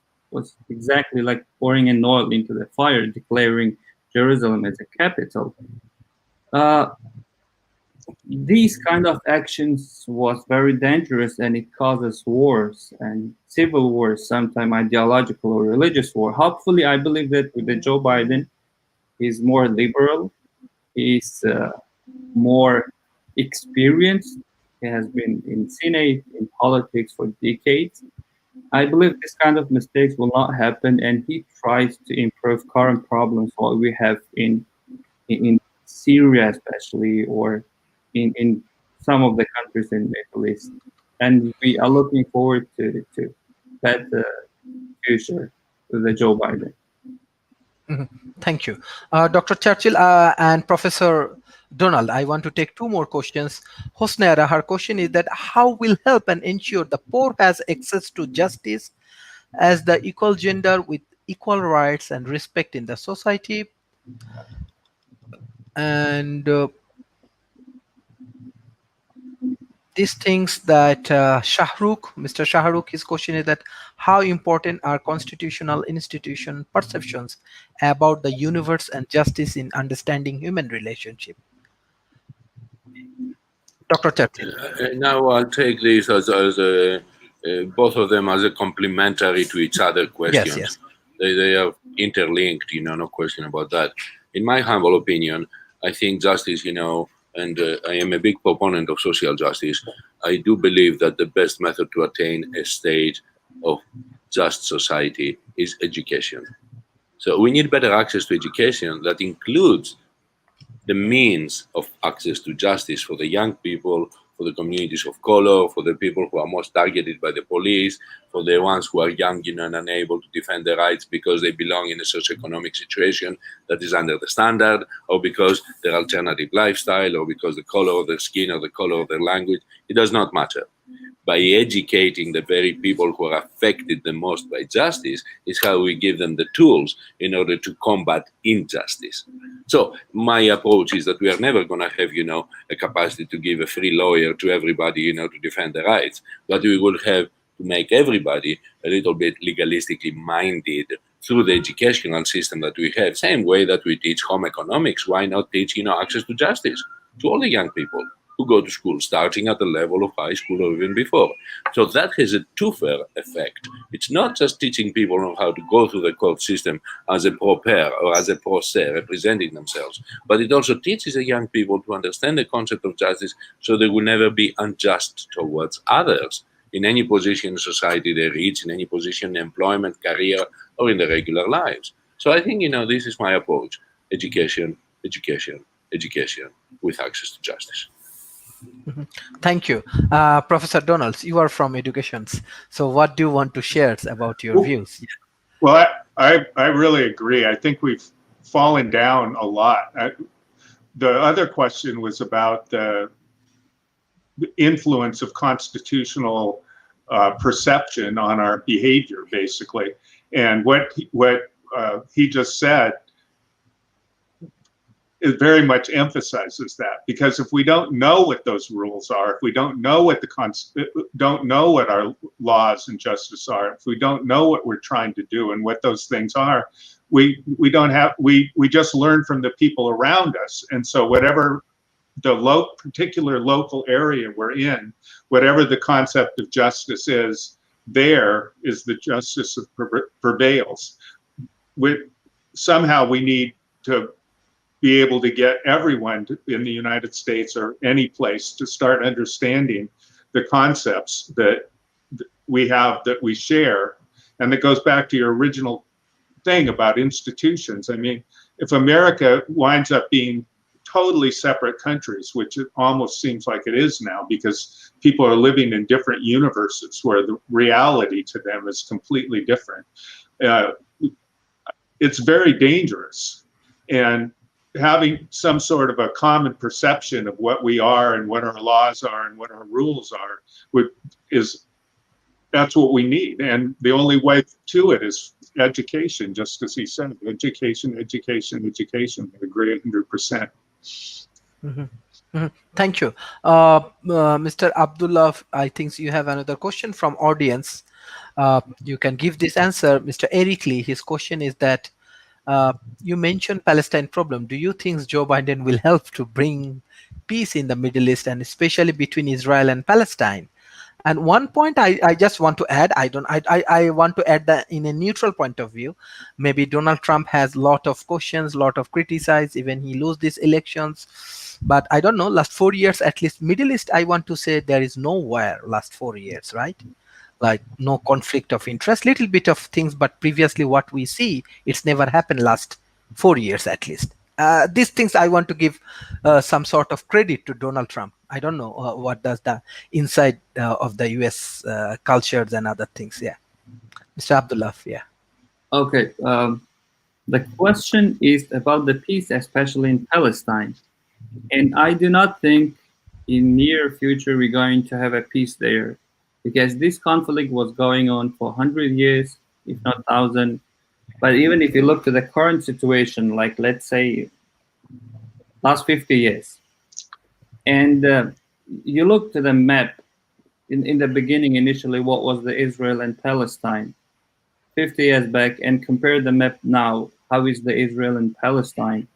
exactly like pouring an oil into the fire, declaring Jerusalem as a capital. These kind of actions was very dangerous, and it causes wars and civil wars, sometimes ideological or religious war. Hopefully, I believe that with the Joe Biden, he's more liberal, he's more experienced, he has been in Senate, in politics for decades. I believe this kind of mistakes will not happen, and he tries to improve current problems what we have in Syria, especially, or in some of the countries in the Middle East. And we are looking forward to that future with the Joe Biden. Thank you. Dr. Churchill and Professor Donald, I want to take two more questions. Hosnera, her question is that how will help and ensure the poor has access to justice as the equal gender with equal rights and respect in the society? And these things that Mr. Shahrukh, his question is that how important are constitutional institution perceptions about the universe and justice in understanding human relationship? Dr. Churchill. Now I'll take these as both of them as a complementary to each other questions. Yes. They are interlinked, no question about that. In my humble opinion, I think justice, and I am a big proponent of social justice. I do believe that the best method to attain a state of just society is education. So we need better access to education that includes the means of access to justice for the young people, for the communities of color, for the people who are most targeted by the police, for the ones who are young, and unable to defend their rights because they belong in a socioeconomic situation that is under the standard, or because their alternative lifestyle, or because the color of their skin or the color of their language. It does not matter. By educating the very people who are affected the most by justice is how we give them the tools in order to combat injustice. So my approach is that we are never going to have, a capacity to give a free lawyer to everybody, to defend their rights, but we will have to make everybody a little bit legalistically minded through the educational system that we have. Same way that we teach home economics, why not teach, access to justice to all the young people who go to school, starting at the level of high school or even before. So that has a two-fair effect. It's not just teaching people on how to go through the court system as a pro pair or as a pro se, representing themselves, but it also teaches the young people to understand the concept of justice so they will never be unjust towards others in any position in society they reach, in any position in employment, career, or in their regular lives. So I think, this is my approach. Education, education, education with access to justice. Thank you. Professor Donalds, you are from educations. So what do you want to share about your views? Well, I really agree. I think we've fallen down a lot. The other question was about the influence of constitutional perception on our behavior, basically. And what he just said, it very much emphasizes that, because if we don't know what those rules are, if we don't know what don't know what our laws and justice are, if we don't know what we're trying to do and what those things are, we just learn from the people around us. And so whatever the particular local area we're in, whatever the concept of justice is, there is the justice that prevails. Somehow we need to be able to get everyone in the United States or any place to start understanding the concepts that we have, that we share. And that goes back to your original thing about institutions. I mean, if America winds up being totally separate countries, which it almost seems like it is now, because people are living in different universes where the reality to them is completely different, it's very dangerous. And having some sort of a common perception of what we are and what our laws are and what our rules are that's what we need. And the only way to it is education, just as he said, education, education, education. I agree 100%. Thank you. Mr. Abdullah, I think you have another question from audience. You can give this answer. Mr. Eric Lee, his question is that you mentioned Palestine problem. Do you think Joe Biden will help to bring peace in the Middle East and especially between Israel and Palestine? And one point I just want to add, I want to add that in a neutral point of view, maybe Donald Trump has lot of questions, lot of criticize, even he lose these elections. But I don't know, last 4 years, at least Middle East, I want to say there is nowhere last 4 years, right? Like no conflict of interest, little bit of things, but previously what we see, it's never happened last 4 years at least. These things I want to give some sort of credit to Donald Trump. I don't know what does the inside of the US cultures and other things. Yeah, Mr. Abdullah. Yeah. Okay. The question is about the peace, especially in Palestine. And I do not think in near future we're going to have a peace there, because this conflict was going on for 100 years, if not 1,000. But even if you look to the current situation, like let's say last 50 years, and you look to the map in the beginning, initially, what was the Israel and Palestine 50 years back, and compare the map now, how is the Israel and Palestine?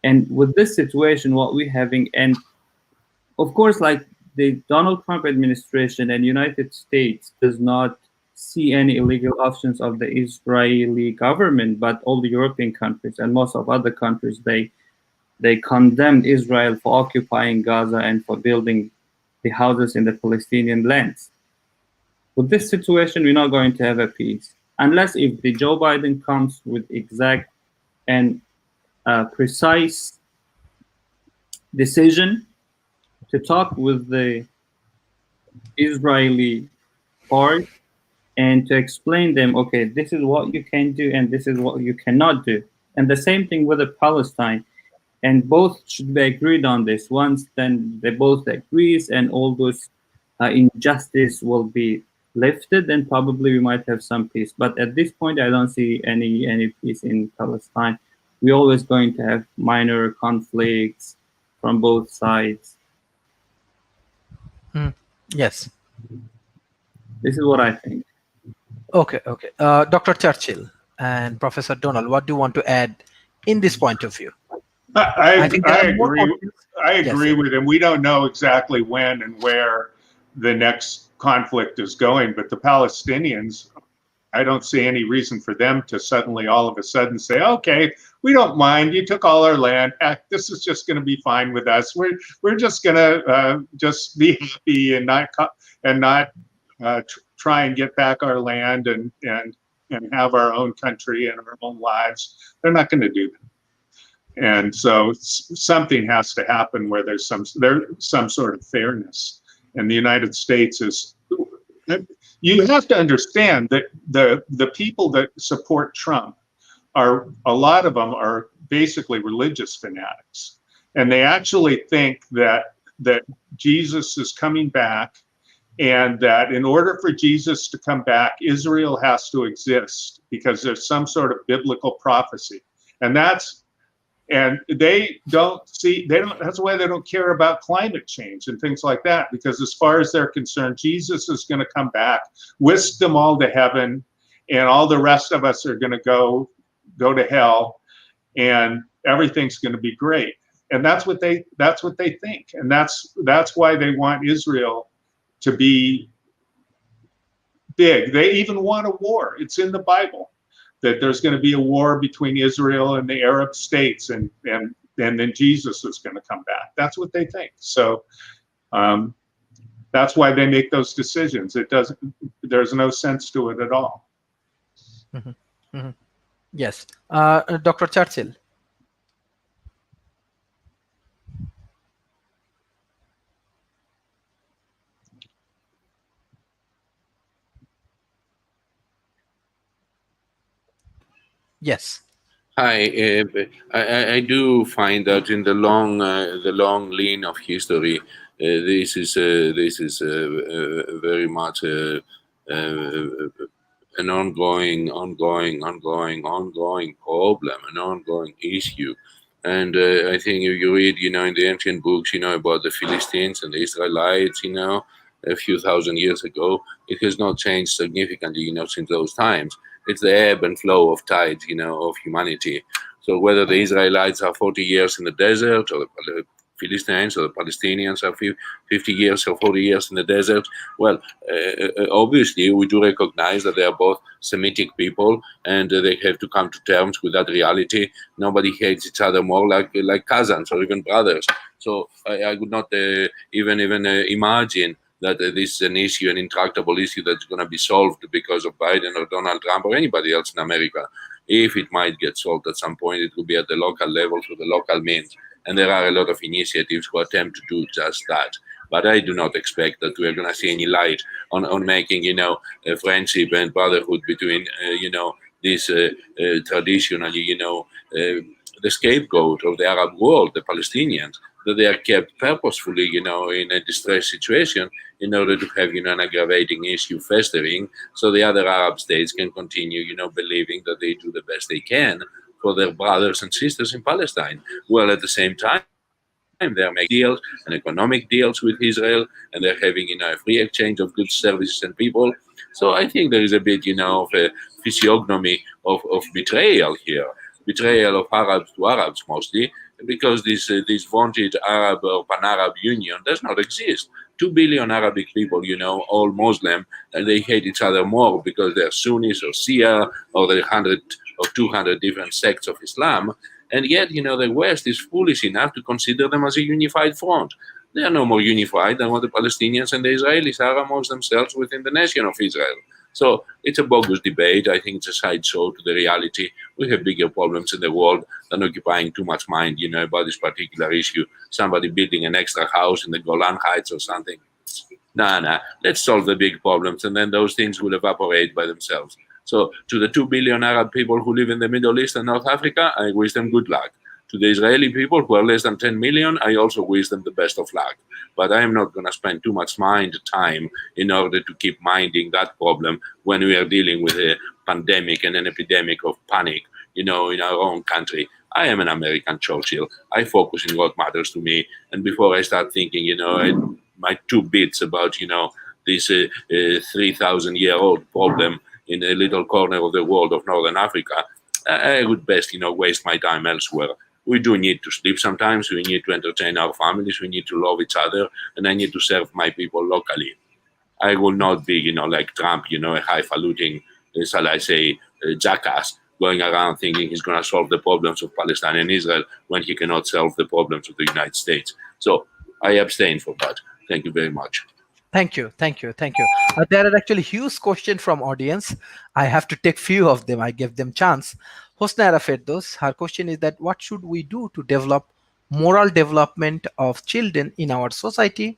And with this situation, what we're having, and of course, like the Donald Trump administration and United States does not see any illegal options of the Israeli government, but all the European countries and most of other countries, they condemned Israel for occupying Gaza and for building the houses in the Palestinian lands. With this situation, we're not going to have a peace unless if the Joe Biden comes with exact and precise decision to talk with the Israeli part and to explain them, okay, this is what you can do and this is what you cannot do. And the same thing with the Palestine. And both should be agreed on this. Once then they both agrees and all those injustice will be lifted, then probably we might have some peace. But at this point, I don't see any peace in Palestine. We're always going to have minor conflicts from both sides. Yes. This is what I think. Okay. Dr. Churchill and Professor Donald, what do you want to add in this point of view? I think there are more agree. options. I agree Yes. with him. We don't know exactly when and where the next conflict is going, but the Palestinians, I don't see any reason for them to suddenly all of a sudden say, okay, we don't mind. You took all our land. This is just going to be fine with us. We're just going to just be happy and not try and get back our land and have our own country and our own lives. They're not going to do that. And so something has to happen where there's some sort of fairness. And the United States is, you have to understand that the people that support Trump are, a lot of them are basically religious fanatics. And they actually think that Jesus is coming back, and that in order for Jesus to come back, Israel has to exist because there's some sort of biblical prophecy. And they don't, that's why they don't care about climate change and things like that, because as far as they're concerned, Jesus is going to come back, whisk them all to heaven, and all the rest of us are going to go to hell, and everything's going to be great. And that's what they think. And that's why they want Israel to be big. They even want a war. It's in the Bible that there's going to be a war between Israel and the Arab states, and then Jesus is going to come back. That's what they think. So that's why they make those decisions. There's no sense to it at all. Mm-hmm. Mm-hmm. Yes. Dr. Churchill. Yes. Hi, I do find that in the long lane of history, this is very much an ongoing problem, an ongoing issue. And I think if you read, in the ancient books, about the Philistines and the Israelites, a few thousand years ago, it has not changed significantly, since those times. It's the ebb and flow of tides, of humanity. So whether the Israelites are 40 years in the desert, or the Philistines or the Palestinians are 50 years or 40 years in the desert, well, obviously we do recognize that they are both Semitic people, and they have to come to terms with that reality. Nobody hates each other more like cousins or even brothers. So I would not even imagine that this is an issue, an intractable issue that's going to be solved because of Biden or Donald Trump or anybody else in America. If it might get solved at some point, it will be at the local level through the local means. And there are a lot of initiatives who attempt to do just that. But I do not expect that we are going to see any light on making, a friendship and brotherhood between, this traditionally, the scapegoat of the Arab world, the Palestinians, that they are kept purposefully, in a distressed situation in order to have, an aggravating issue festering, so the other Arab states can continue, believing that they do the best they can for their brothers and sisters in Palestine. Well, at the same time, they're making deals and economic deals with Israel, and they're having, a free exchange of goods, services, and people. So I think there is a bit, of a physiognomy of betrayal here, betrayal of Arabs to Arabs mostly, because this vaunted Arab or Pan-Arab Union does not exist. 2 billion Arabic people, all Muslim, and they hate each other more because they're Sunnis or Shia or they're 100 or 200 different sects of Islam. And yet, the West is foolish enough to consider them as a unified front. They are no more unified than what the Palestinians and the Israelis are amongst themselves within the nation of Israel. So it's a bogus debate. I think it's a sideshow to the reality. We have bigger problems in the world than occupying too much mind, about this particular issue. Somebody building an extra house in the Golan Heights or something. Nah. Let's solve the big problems, and then those things will evaporate by themselves. So to the 2 billion Arab people who live in the Middle East and North Africa, I wish them good luck. To the Israeli people who are less than 10 million, I also wish them the best of luck. But I am not going to spend too much time in order to keep minding that problem when we are dealing with a pandemic and an epidemic of panic, in our own country. I am an American Churchill. I focus on what matters to me. And before I start thinking, my 2 bits about, this 3,000-year-old problem in a little corner of the world of Northern Africa, I would best, waste my time elsewhere. We do need to sleep sometimes. We need to entertain our families. We need to love each other. And I need to serve my people locally. I will not be, like Trump, a highfalutin, shall I say, jackass, going around thinking he's going to solve the problems of Palestine and Israel when he cannot solve the problems of the United States. So I abstain from that. Thank you very much. Thank you. There are actually huge questions from audience. I have to take few of them. I give them chance. Hosna Arafetdos, her question is that what should we do to develop moral development of children in our society?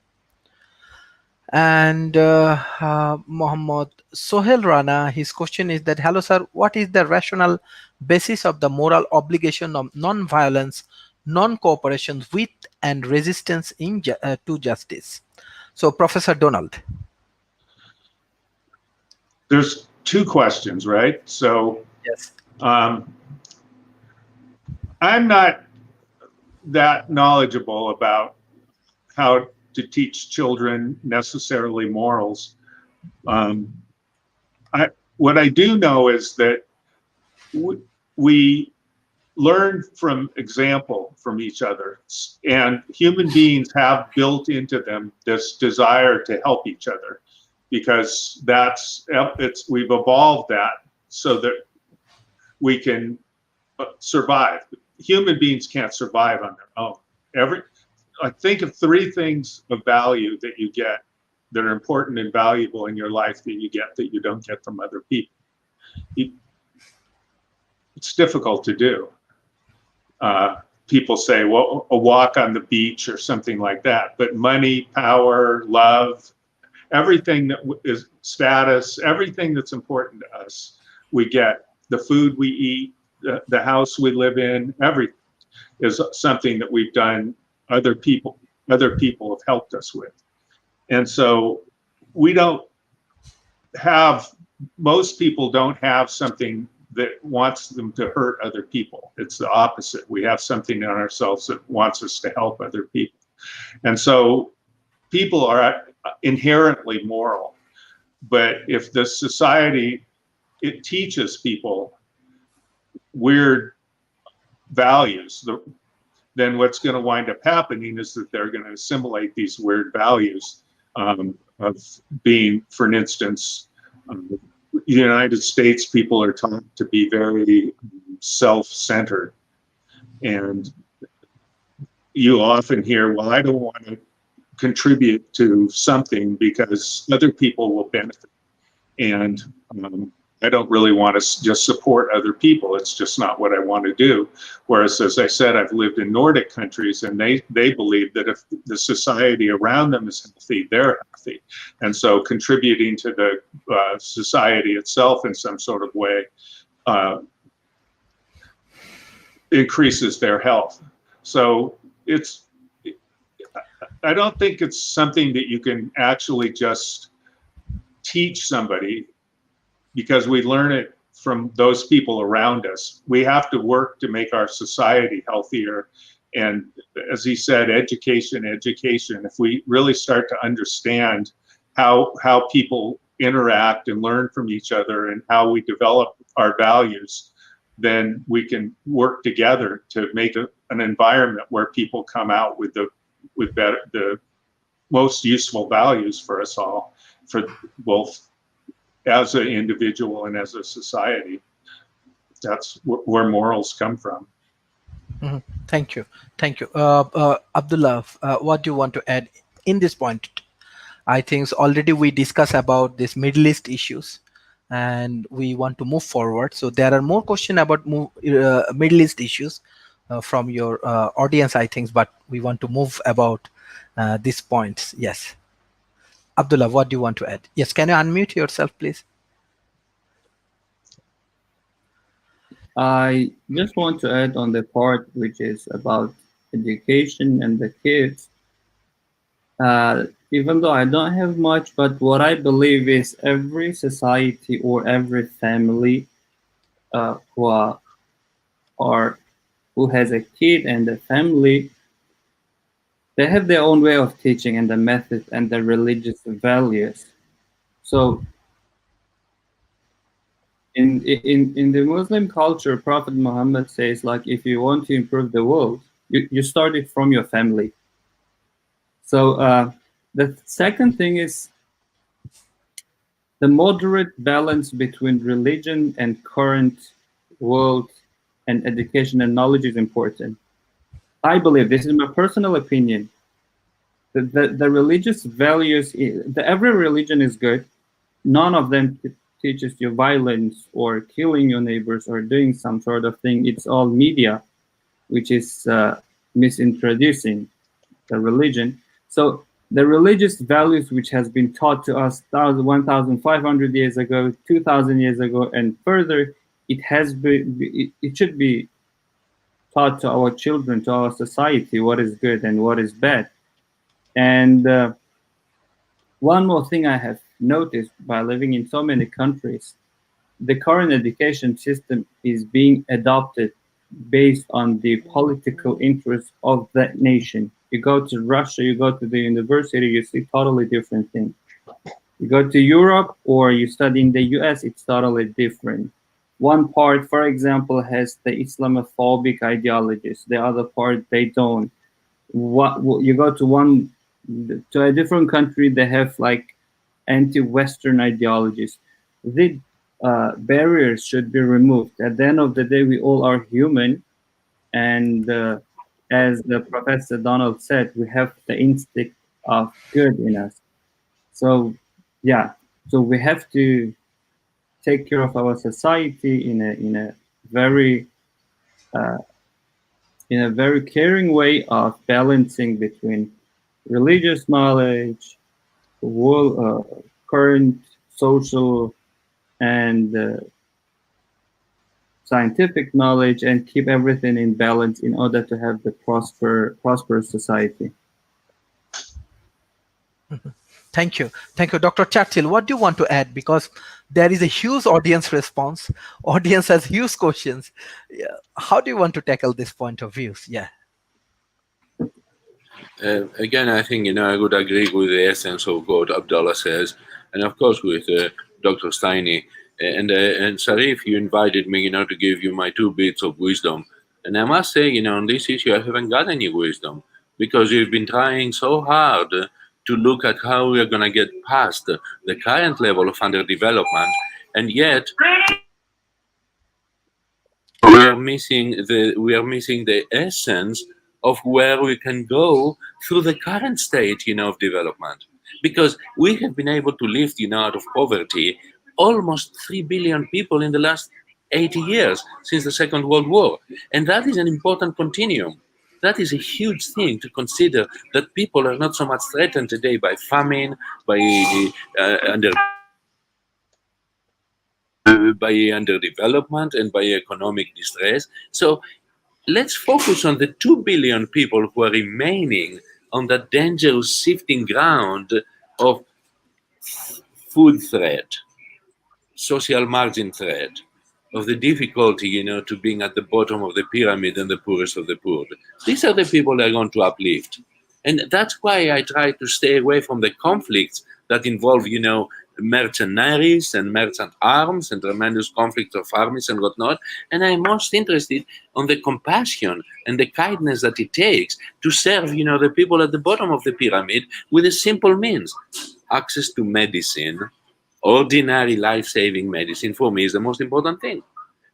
And Muhammad Sohel Rana, his question is that, hello sir, what is the rational basis of the moral obligation of non-violence, non-cooperation with and resistance to justice? So, Professor Donald. There's 2 questions, right? So, yes. I'm not that knowledgeable about how to teach children necessarily morals. What I do know is that we learn from example from each other, and human beings have built into them this desire to help each other, because we've evolved that so that we can survive. Human beings can't survive on their own. I think of 3 things of value that you get that are important and valuable in your life that you don't get from other people. It's difficult to do. People say, well, a walk on the beach or something like that, but money, power, love, everything that is status, everything that's important to us, we get. The food we eat, the house we live in, everything is something that we've done. Other people have helped us with. And so most people don't have something that wants them to hurt other people. It's the opposite. We have something in ourselves that wants us to help other people. And so people are inherently moral, but if the society, it teaches people weird values, then what's going to wind up happening is that they're going to assimilate these weird values of being, for instance, the United States, people are taught to be very self-centered. And you often hear, well, I don't want to contribute to something because other people will benefit. And I don't really want to just support other people. It's just not what I want to do. Whereas, as I said, I've lived in Nordic countries, and they believe that if the society around them is healthy, they're healthy. And so contributing to the society itself in some sort of way increases their health. So I don't think it's something that you can actually just teach somebody, because we learn it from those people around us. We have to work to make our society healthier. And as he said, education. If we really start to understand how people interact and learn from each other and how we develop our values, then we can work together to make an environment where people come out with the most useful values for us all, for both as an individual and as a society. That's where morals come from. Mm-hmm. Thank you. Abdullah, what do you want to add in this point? I think already we discussed about this Middle East issues, and we want to move forward. So there are more questions about Middle East issues from your audience, I think, but we want to move about these points. Yes. Abdullah, what do you want to add? Yes, can you unmute yourself, please? I just want to add on the part which is about education and the kids. Even though I don't have much, but what I believe is every society or every family who has a kid and a family, they have their own way of teaching and the method and the religious values. So in the Muslim culture, Prophet Muhammad says, like, if you want to improve the world, you start it from your family. So the second thing is the moderate balance between religion and current world and education and knowledge is important. I believe, this is my personal opinion, the religious values, every religion is good. None of them teaches you violence or killing your neighbors or doing some sort of thing. It's all media, which is misintroducing the religion. So the religious values which has been taught to us 1,500 years ago, 2,000 years ago, and further, it should be taught to our children, to our society, what is good and what is bad. And one more thing I have noticed by living in so many countries, the current education system is being adopted based on the political interests of that nation. You go to Russia, you go to the university, you see totally different things. You go to Europe or you study in the US, it's totally different. One part, for example, has the Islamophobic ideologies. The other part, they don't. You go to a different country, they have like anti-Western ideologies. The barriers should be removed. At the end of the day, we all are human, and as the Professor Donald said, we have the instinct of good in us. So yeah, so we have to take care of our society in a very caring way of balancing between religious knowledge, current social and scientific knowledge, and keep everything in balance in order to have the prosperous society. Thank you, Dr. Churchill. What do you want to add? Because there is a huge audience response. Audience has huge questions. Yeah. How do you want to tackle this point of views? Yeah. Again, I think, I would agree with the essence of what Abdullah says, and of course with Dr. Steiny. And Sharif, you invited me, to give you my 2 bits of wisdom. And I must say, on this issue, I haven't got any wisdom, because you've been trying so hard to look at how we are going to get past the current level of underdevelopment, and yet we are missing the essence of where we can go through the current state, of development. Because we have been able to lift, out of poverty almost 3 billion people in the last 80 years since the Second World War. And that is an important continuum. That is a huge thing to consider, that people are not so much threatened today by famine, by underdevelopment, and by economic distress. So let's focus on the 2 billion people who are remaining on that dangerous shifting ground of food threat, social margin threat, of the difficulty, to being at the bottom of the pyramid and the poorest of the poor. These are the people that are going to uplift. And that's why I try to stay away from the conflicts that involve, mercenaries and merchant arms and tremendous conflicts of armies and whatnot. And I'm most interested on the compassion and the kindness that it takes to serve, the people at the bottom of the pyramid with a simple means. Access to medicine, ordinary life-saving medicine, for me is the most important thing.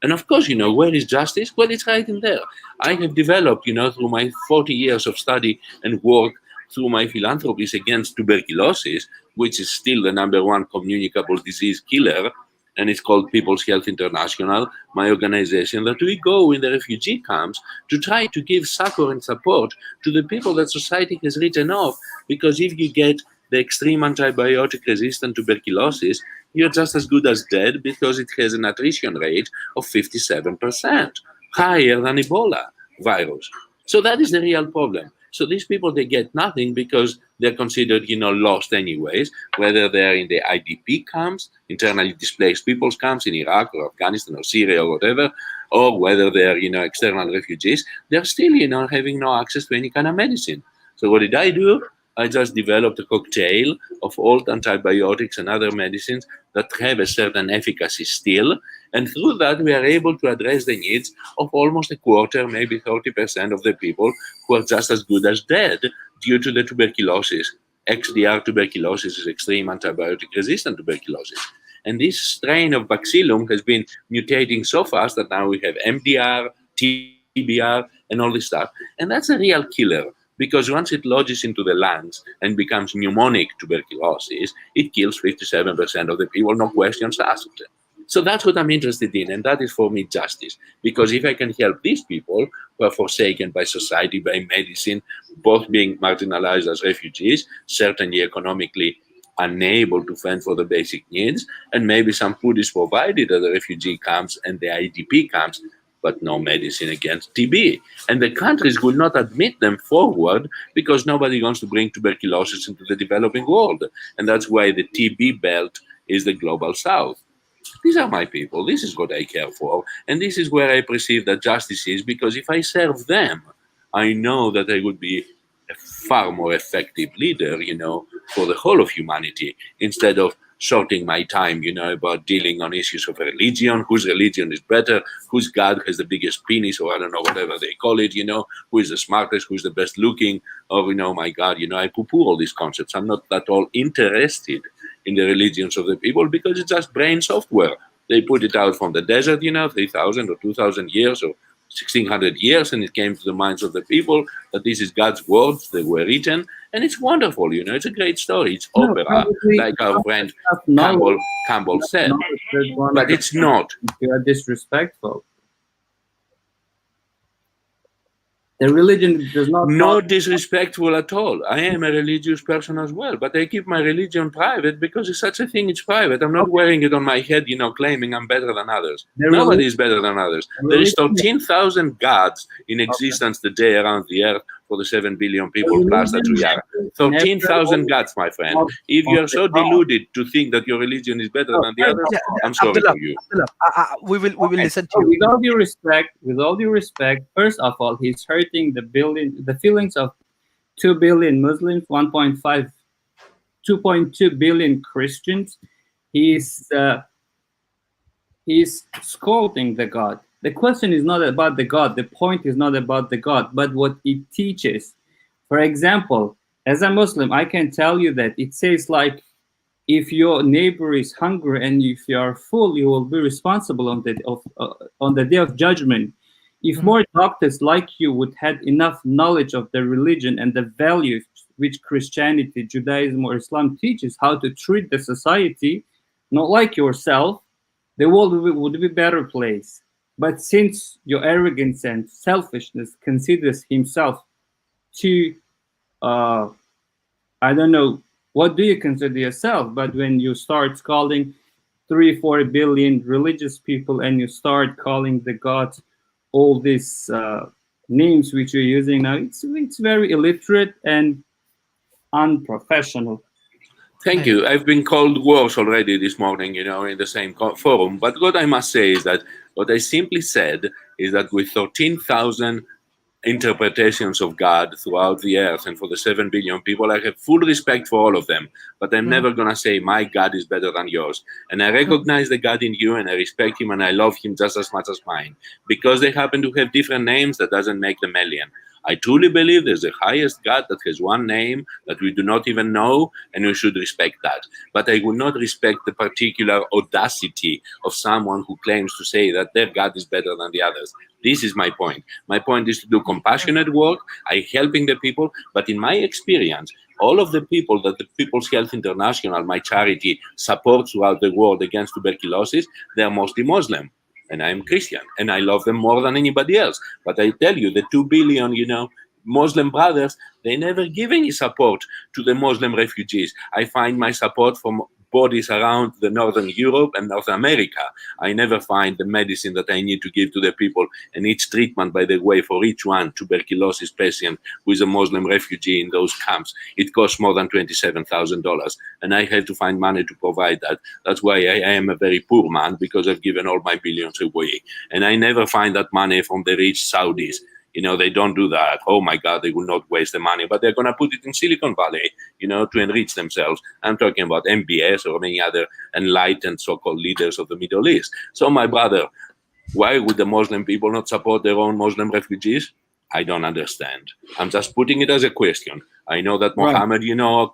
And of course, where is justice? Well, it's right in there. I have developed, through my 40 years of study and work, through my philanthropies against tuberculosis, which is still the #1 communicable disease killer, and it's called People's Health International, my organization, that we go in the refugee camps to try to give succor and support to the people that society has written off. Because if you get the extreme antibiotic-resistant tuberculosis, you're just as good as dead, because it has an attrition rate of 57%, higher than Ebola virus. So that is the real problem. So these people, they get nothing because they're considered, lost anyways, whether they're in the IDP camps, internally displaced people's camps in Iraq or Afghanistan or Syria or whatever, or whether they're, external refugees, they're still, having no access to any kind of medicine. So what did I do? I just developed a cocktail of old antibiotics and other medicines that have a certain efficacy still. And through that, we are able to address the needs of almost a quarter, maybe 30% of the people who are just as good as dead due to the tuberculosis. XDR tuberculosis is extreme antibiotic-resistant tuberculosis. And this strain of Bacillum has been mutating so fast that now we have MDR, TBR, and all this stuff. And that's a real killer. Because once it lodges into the lungs and becomes pneumonic tuberculosis, it kills 57% of the people, no questions asked. So that's what I'm interested in, and that is for me justice. Because if I can help these people who are forsaken by society, by medicine, both being marginalized as refugees, certainly economically unable to fend for the basic needs, and maybe some food is provided at the refugee camps and the IDP camps, but no medicine against TB. And the countries will not admit them forward because nobody wants to bring tuberculosis into the developing world. And that's why the TB belt is the global south. These are my people. This is what I care for. And this is where I perceive that justice is, because if I serve them, I know that I would be a far more effective leader, for the whole of humanity, instead of shorting my time, about dealing on issues of religion, whose religion is better, whose God has the biggest penis, or I don't know, whatever they call it, who is the smartest, who's the best looking, or, my God, I poo-poo all these concepts. I'm not at all interested in the religions of the people, because it's just brain software. They put it out from the desert, 3,000 or 2,000 years or 1,600 years, and it came to the minds of the people that this is God's words, they were written, and it's wonderful, it's a great story, it's opera, like our friend Campbell said, but it's not. You are disrespectful. The religion does not... Not disrespectful at all. I am a religious person as well, but I keep my religion private because it's such a thing, it's private. I'm not wearing it on my head, claiming I'm better than others. Nobody is better than others. There is 13,000 gods in existence today around the earth for the 7 billion people plus that we are. 13,000 gods, my friend. If you're so deluded to think that your religion is better than the others, I'm sorry Abdullah, for you. we will listen to you. With all due respect, first of all, he's hurting the feelings of 2 billion Muslims, 2.2 billion Christians. He's scolding the God. The question is not about the God. The point is not about the God, but what it teaches. For example, as a Muslim, I can tell you that it says like, if your neighbor is hungry and if you are full, you will be responsible on the day of judgment. If more doctors like you would have enough knowledge of the religion and the values which Christianity, Judaism, or Islam teaches, how to treat the society, not like yourself, the world would be a better place. But since your arrogance and selfishness considers himself to, I don't know, what do you consider yourself? But when you start calling 3-4 billion religious people and you start calling the gods all these names which you're using now, it's very illiterate and unprofessional. Thank you. I've been called worse already this morning, in the same forum. But what I must say is that what I simply said is that with 13,000 interpretations of God throughout the earth and for the 7 billion people, I have full respect for all of them. But I'm never going to say my God is better than yours. And I recognize the God in you and I respect him and I love him just as much as mine. Because they happen to have different names, that doesn't make them alien. I truly believe there's the highest God that has one name that we do not even know, and we should respect that. But I would not respect the particular audacity of someone who claims to say that their God is better than the others. This is my point. My point is to do compassionate work. I'm helping the people, but in my experience, all of the people that the People's Health International, my charity, supports throughout the world against tuberculosis, they are mostly Muslim. And I'm Christian, and I love them more than anybody else. But I tell you, the 2 billion, Muslim brothers, they never give any support to the Muslim refugees. I find my support from bodies around the Northern Europe and North America. I never find the medicine that I need to give to the people, and each treatment, by the way, for each one tuberculosis patient who is a Muslim refugee in those camps, it costs more than $27,000, and I have to find money to provide that. That's why I am a very poor man, because I've given all my billions away, and I never find that money from the rich Saudis. They don't do that. Oh my God, they will not waste the money, but they're going to put it in Silicon Valley, to enrich themselves. I'm talking about MBS or many other enlightened so-called leaders of the Middle East. So my brother, why would the Muslim people not support their own Muslim refugees? I don't understand. I'm just putting it as a question. I know that Muhammad,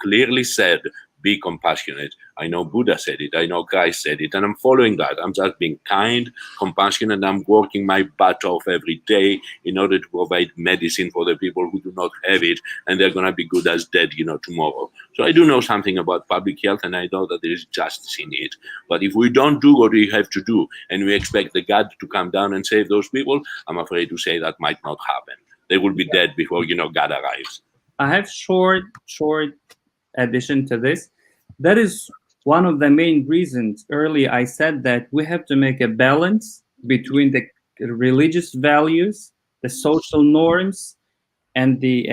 clearly said, be compassionate. I know Buddha said it. I know Christ said it. And I'm following that. I'm just being kind, compassionate, and I'm working my butt off every day in order to provide medicine for the people who do not have it. And they're going to be good as dead, tomorrow. So I do know something about public health, and I know that there is justice in it. But if we don't do what we have to do, and we expect the God to come down and save those people, I'm afraid to say that might not happen. They will be dead before, God arrives. I have short addition to this. That is one of the main reasons earlier I said that we have to make a balance between the religious values, the social norms, and the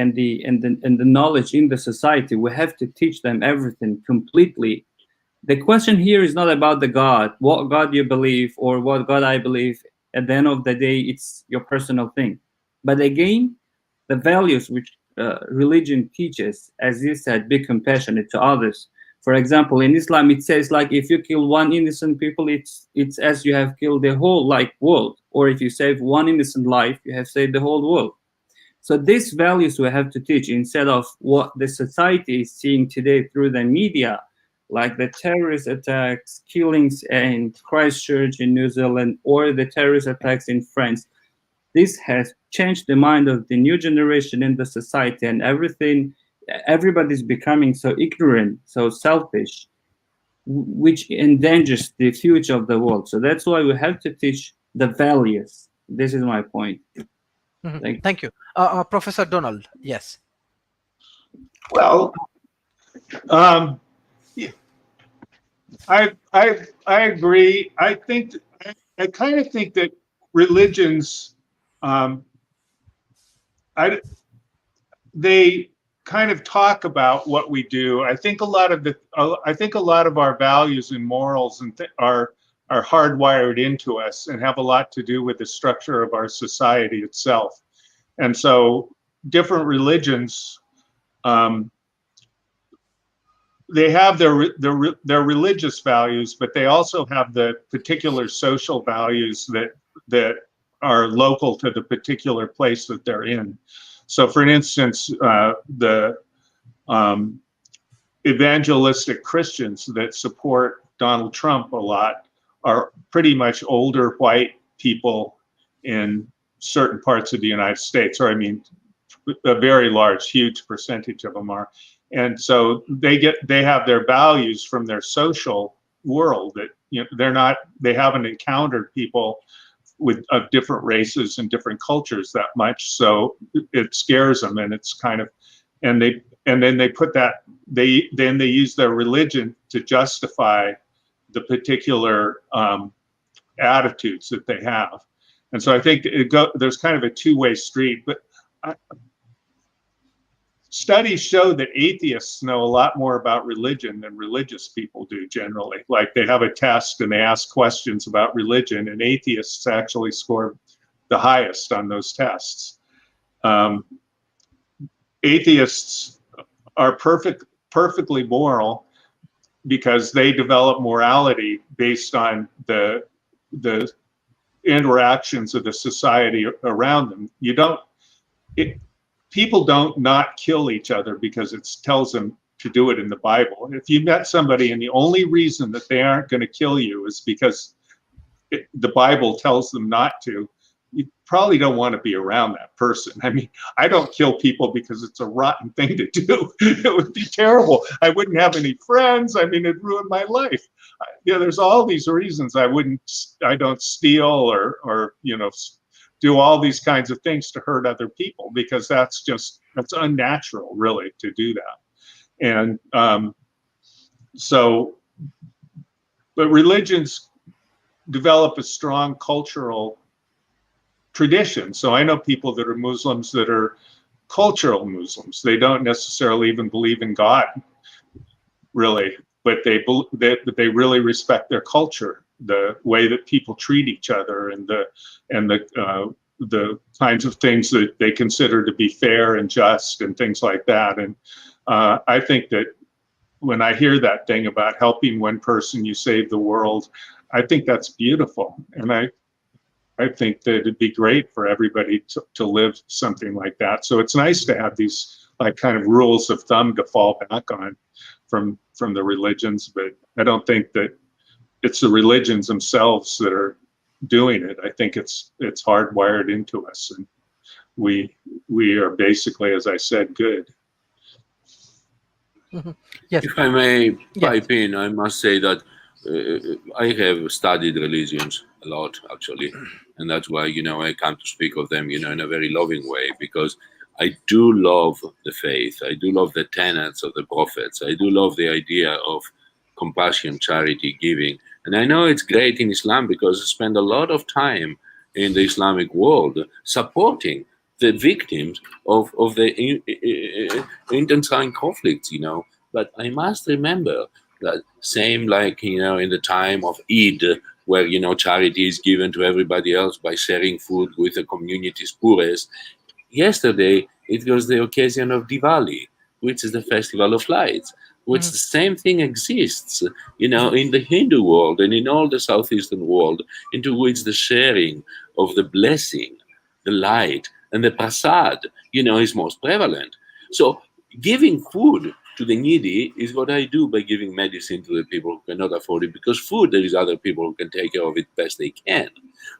knowledge in the society. We have to teach them everything completely. The question here is not about the God, what God you believe or what God I believe. At the end of the day, it's your personal thing. But again, the values which religion teaches, as you said, be compassionate to others. For example, in Islam, it says like if you kill one innocent people, it's as you have killed the whole world. Or if you save one innocent life, you have saved the whole world. So these values we have to teach instead of what the society is seeing today through the media, like the terrorist attacks, killings in Christchurch in New Zealand, or the terrorist attacks in France. This has changed the mind of the new generation in the society, and everybody's becoming so ignorant, so selfish, which endangers the future of the world. So that's why we have to teach the values. This is my point. Thank you. Professor Donald, yes. Well, I agree. I kind of think that religions, they kind of talk about what we do. I think a lot of our values and morals are hardwired into us and have a lot to do with the structure of our society itself. And so different religions, they have their religious values, but they also have the particular social values that are local to the particular place that they're in. So, for instance, the evangelistic Christians that support Donald Trump a lot are pretty much older white people in certain parts of the United States, or I mean, a very large, huge percentage of them are. And so they have their values from their social world that, you know, they haven't encountered people of different races and different cultures that much. So it scares them, and it's kind of, and then they put that, they use their religion to justify the particular attitudes that they have. And so I think there's kind of a two-way street, but studies show that atheists know a lot more about religion than religious people do generally. Like, they have a test and they ask questions about religion, and atheists actually score the highest on those tests. Atheists are perfectly moral because they develop morality based on the interactions of the society around them. People don't not kill each other because it tells them to do it in the Bible. If you met somebody and the only reason that they aren't going to kill you is because the Bible tells them not to, you probably don't want to be around that person. I mean, I don't kill people because it's a rotten thing to do. It would be terrible. I wouldn't have any friends. I mean, it'd ruin my life. You know, there's all these reasons I don't steal or you know, do all these kinds of things to hurt other people, because that's unnatural, really, to do that. And but religions develop a strong cultural tradition. So I know people that are Muslims that are cultural Muslims. They don't necessarily even believe in God, really, but they really respect their culture, the way that people treat each other, and the kinds of things that they consider to be fair and just and things like that. And I think that when I hear that thing about helping one person, you save the world, I think that's beautiful. And I think that it'd be great for everybody to live something like that. So it's nice to have these like kind of rules of thumb to fall back on from the religions, but I don't think that it's the religions themselves that are doing it. I think it's hardwired into us, and we are basically, as I said, good. Mm-hmm. Yes. If I may pipe in, I must say that I have studied religions a lot, actually, and that's why, you know, I come to speak of them, you know, in a very loving way, because I do love the faith. I do love the tenets of the prophets. I do love the idea of compassion, charity, giving. And I know it's great in Islam because I spend a lot of time in the Islamic world supporting the victims of the internecine conflicts, you know. But I must remember that same like, you know, in the time of Eid, where, you know, charity is given to everybody else by sharing food with the community's poorest. Yesterday, it was the occasion of Diwali, which is the festival of lights, which the same thing exists, you know, in the Hindu world and in all the Southeastern world, into which the sharing of the blessing, the light, and the prasad, you know, is most prevalent. So giving food to the needy is what I do by giving medicine to the people who cannot afford it, because food, there is other people who can take care of it best they can.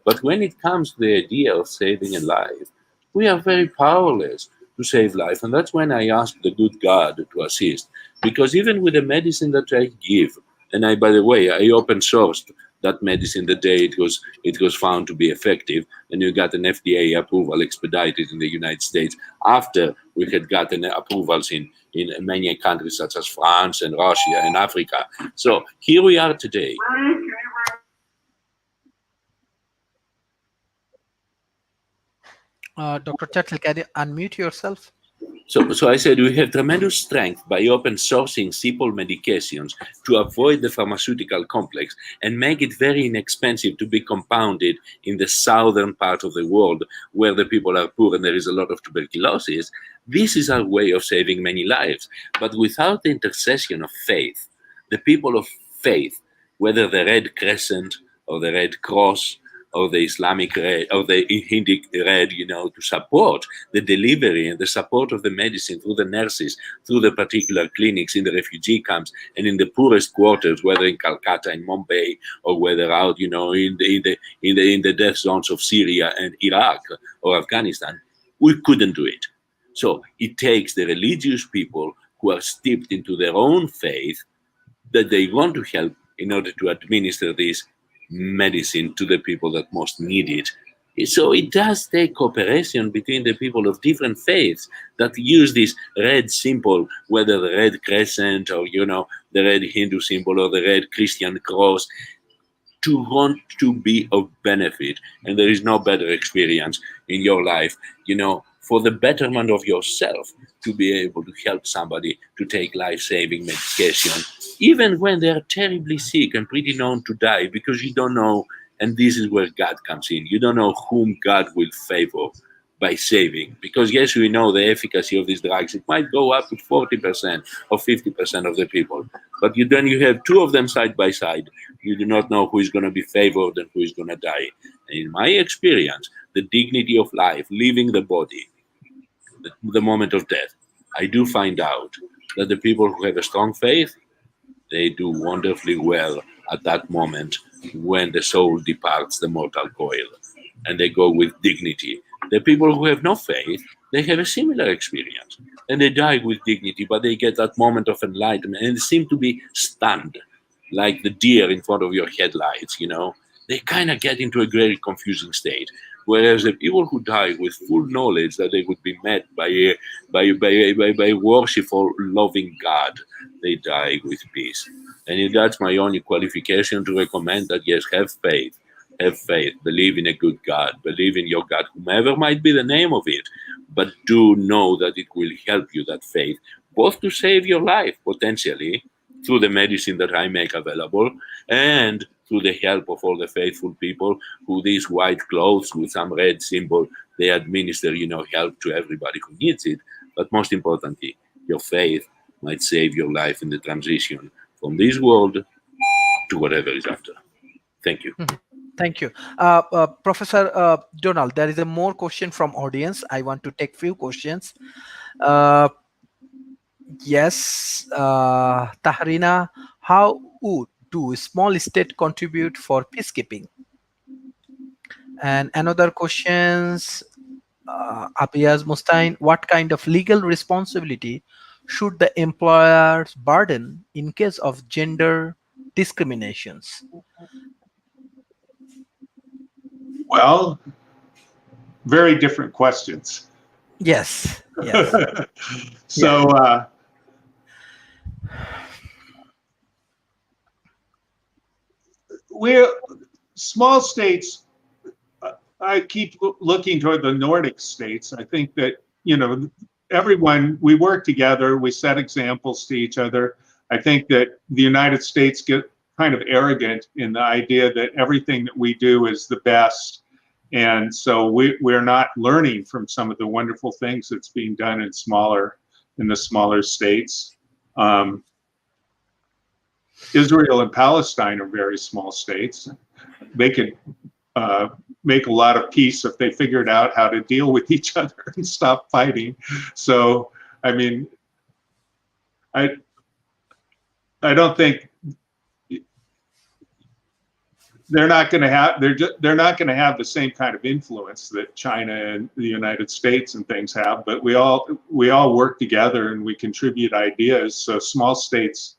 But when it comes to the idea of saving a life, we are very powerless to save life. And that's when I ask the good God to assist. Because even with the medicine that I give, and I, by the way, I open sourced that medicine the day it was found to be effective, and you got an FDA approval expedited in the United States after we had gotten approvals in many countries such as France and Russia and Africa. So here we are today. Dr. Chettle, can you unmute yourself? So I said we have tremendous strength by open sourcing simple medications to avoid the pharmaceutical complex and make it very inexpensive to be compounded in the southern part of the world where the people are poor and there is a lot of tuberculosis. This is our way of saving many lives. But without the intercession of faith, the people of faith, whether the Red Crescent or the Red Cross or the Islamic Red or the Hindu Red, to support the delivery and the support of the medicine through the nurses, through the particular clinics in the refugee camps and in the poorest quarters, whether in Calcutta, in Mumbai, or whether out, in the death zones of Syria and Iraq or Afghanistan, we couldn't do it. So it takes the religious people who are steeped into their own faith that they want to help in order to administer this medicine to the people that most need it. So it does take cooperation between the people of different faiths that use this red symbol, whether the red crescent or, the red Hindu symbol or the red Christian cross, to want to be of benefit. And there is no better experience in your life, for the betterment of yourself, to be able to help somebody to take life-saving medication, even when they're terribly sick and pretty known to die, because you don't know, and this is where God comes in, you don't know whom God will favor by saving. Because yes, we know the efficacy of these drugs, it might go up to 40% or 50% of the people. But you have two of them side by side. You do not know who is going to be favored and who is going to die. And in my experience, the dignity of life, leaving the body, the moment of death, I do find out that the people who have a strong faith, they do wonderfully well at that moment when the soul departs the mortal coil, and they go with dignity. The people who have no faith, they have a similar experience, and they die with dignity, but they get that moment of enlightenment, and they seem to be stunned, like the deer in front of your headlights, They kind of get into a very confusing state. Whereas the people who die with full knowledge that they would be met by worshipful, loving God, they die with peace. And that's my only qualification to recommend that, yes, have faith, believe in a good God, believe in your God, whomever might be the name of it, but do know that it will help you, that faith, both to save your life, potentially, through the medicine that I make available, and through the help of all the faithful people who these white clothes with some red symbol, they administer, help to everybody who needs it. But most importantly, your faith might save your life in the transition from this world to whatever is after. Thank you. Thank you. Professor Donald, there is a more question from audience. I want to take few questions. Yes, Tahrina, how do small states contribute for peacekeeping? And another questions, Abiyaz Mustain, what kind of legal responsibility should the employers burden in case of gender discriminations? Well, very different questions. Yes, yes. So, we're small states. I keep looking toward the Nordic states. I think that, everyone, we work together, we set examples to each other. I think that the United States get kind of arrogant in the idea that everything that we do is the best. And so we're not learning from some of the wonderful things that's being done in the smaller states. Israel and Palestine are very small states. They could make a lot of peace if they figured out how to deal with each other and stop fighting. So, I mean, I don't think they're not going to have the same kind of influence that China and the United States and things have. But we all work together and we contribute ideas. So small states.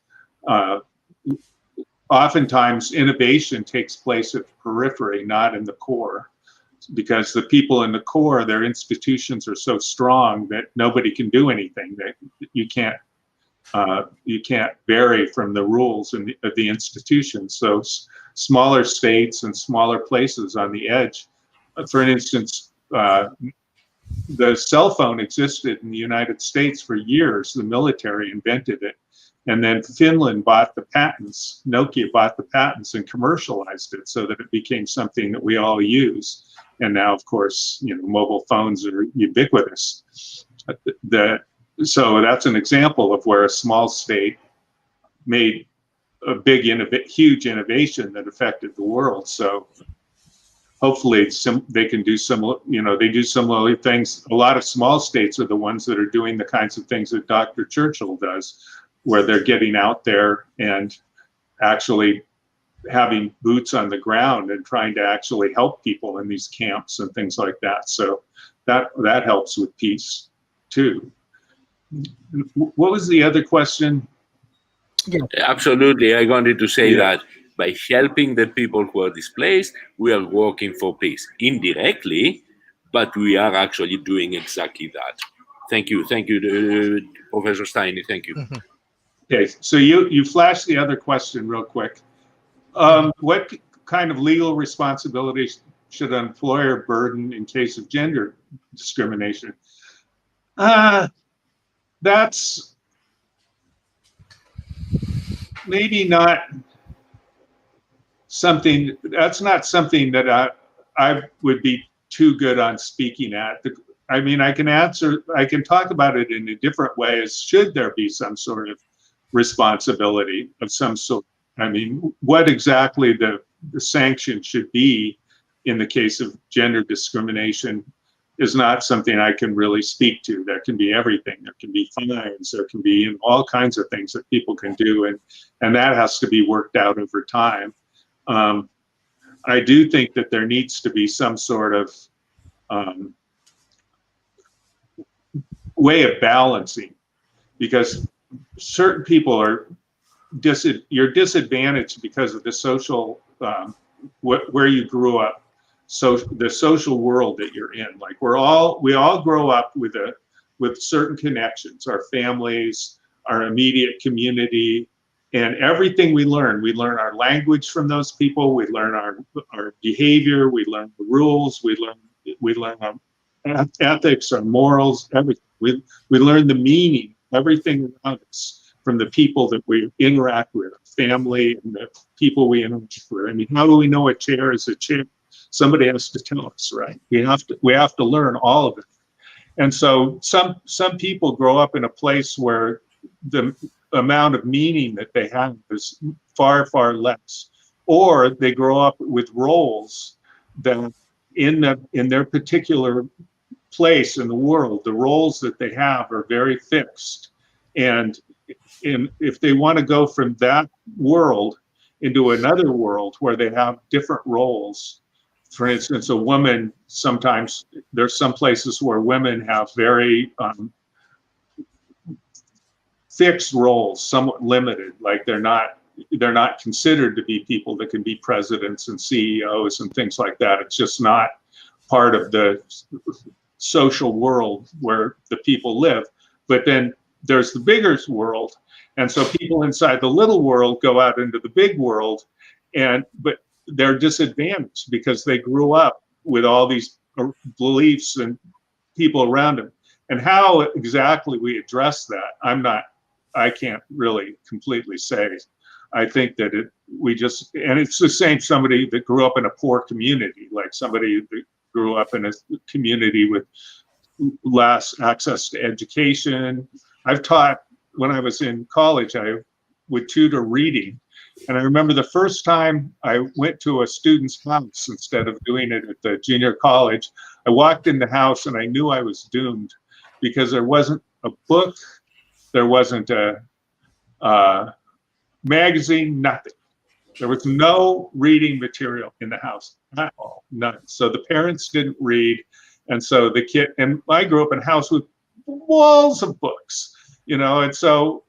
Oftentimes, innovation takes place at the periphery, not in the core, because the people in the core, their institutions are so strong that nobody can do anything. That you can't vary from the rules of the institution. So smaller states and smaller places on the edge, for instance, the cell phone existed in the United States for years. The military invented it. And then Finland bought the patents, Nokia bought the patents and commercialized it so that it became something that we all use. And now, of course, mobile phones are ubiquitous. So that's an example of where a small state made a huge innovation that affected the world. So hopefully they can do similar, they do similar things. A lot of small states are the ones that are doing the kinds of things that Dr. Churchill does, where they're getting out there and actually having boots on the ground and trying to actually help people in these camps and things like that. So that helps with peace too. What was the other question? Yeah. Absolutely. I wanted to say that by helping the people who are displaced, we are working for peace indirectly, but we are actually doing exactly that. Thank you. Thank you, Professor Steiny. Thank you. Mm-hmm. Okay, so you flashed the other question real quick. What kind of legal responsibility should an employer burden in case of gender discrimination? That's maybe not something. That's not something that I would be too good on speaking at. I mean, I can talk about it in a different way. As should there be some sort of responsibility of some sort? I mean, what exactly the sanction should be in the case of gender discrimination is not something I can really speak to. There can be everything. There can be fines. There can be all kinds of things that people can do, and that has to be worked out over time. I do think that there needs to be some sort of way of balancing, because certain people are you're disadvantaged because of the social where you grew up, so the social world that you're in. Like we all grow up with certain connections, our families, our immediate community, and everything we learn our language from those people, we learn our behavior, we learn the rules, we learn our ethics, our morals, everything. We learn the meaning, everything around us, from the people that we interact with, family and the people we interact with. I mean, how do we know a chair is a chair? Somebody has to tell us, right? We have to learn all of it. And so some people grow up in a place where the amount of meaning that they have is far, far less. Or they grow up with roles that in their particular place in the world, the roles that they have are very fixed. And if they want to go from that world into another world where they have different roles, for instance, a woman, sometimes there's some places where women have very fixed roles, somewhat limited, like they're not considered to be people that can be presidents and CEOs and things like that. It's just not part of the social world where the people live. But then there's the bigger world. And so people inside the little world go out into the big world, but they're disadvantaged because they grew up with all these beliefs and people around them. And how exactly we address that, I can't really completely say. I think that it's the same, somebody that grew up in a poor community, like somebody that grew up in a community with less access to education. I've taught, when I was in college, I would tutor reading. And I remember the first time I went to a student's house instead of doing it at the junior college, I walked in the house and I knew I was doomed because there wasn't a book, there wasn't a magazine, nothing. There was no reading material in the house at all, none. So the parents didn't read. And so the kid, and I grew up in a house with walls of books, and so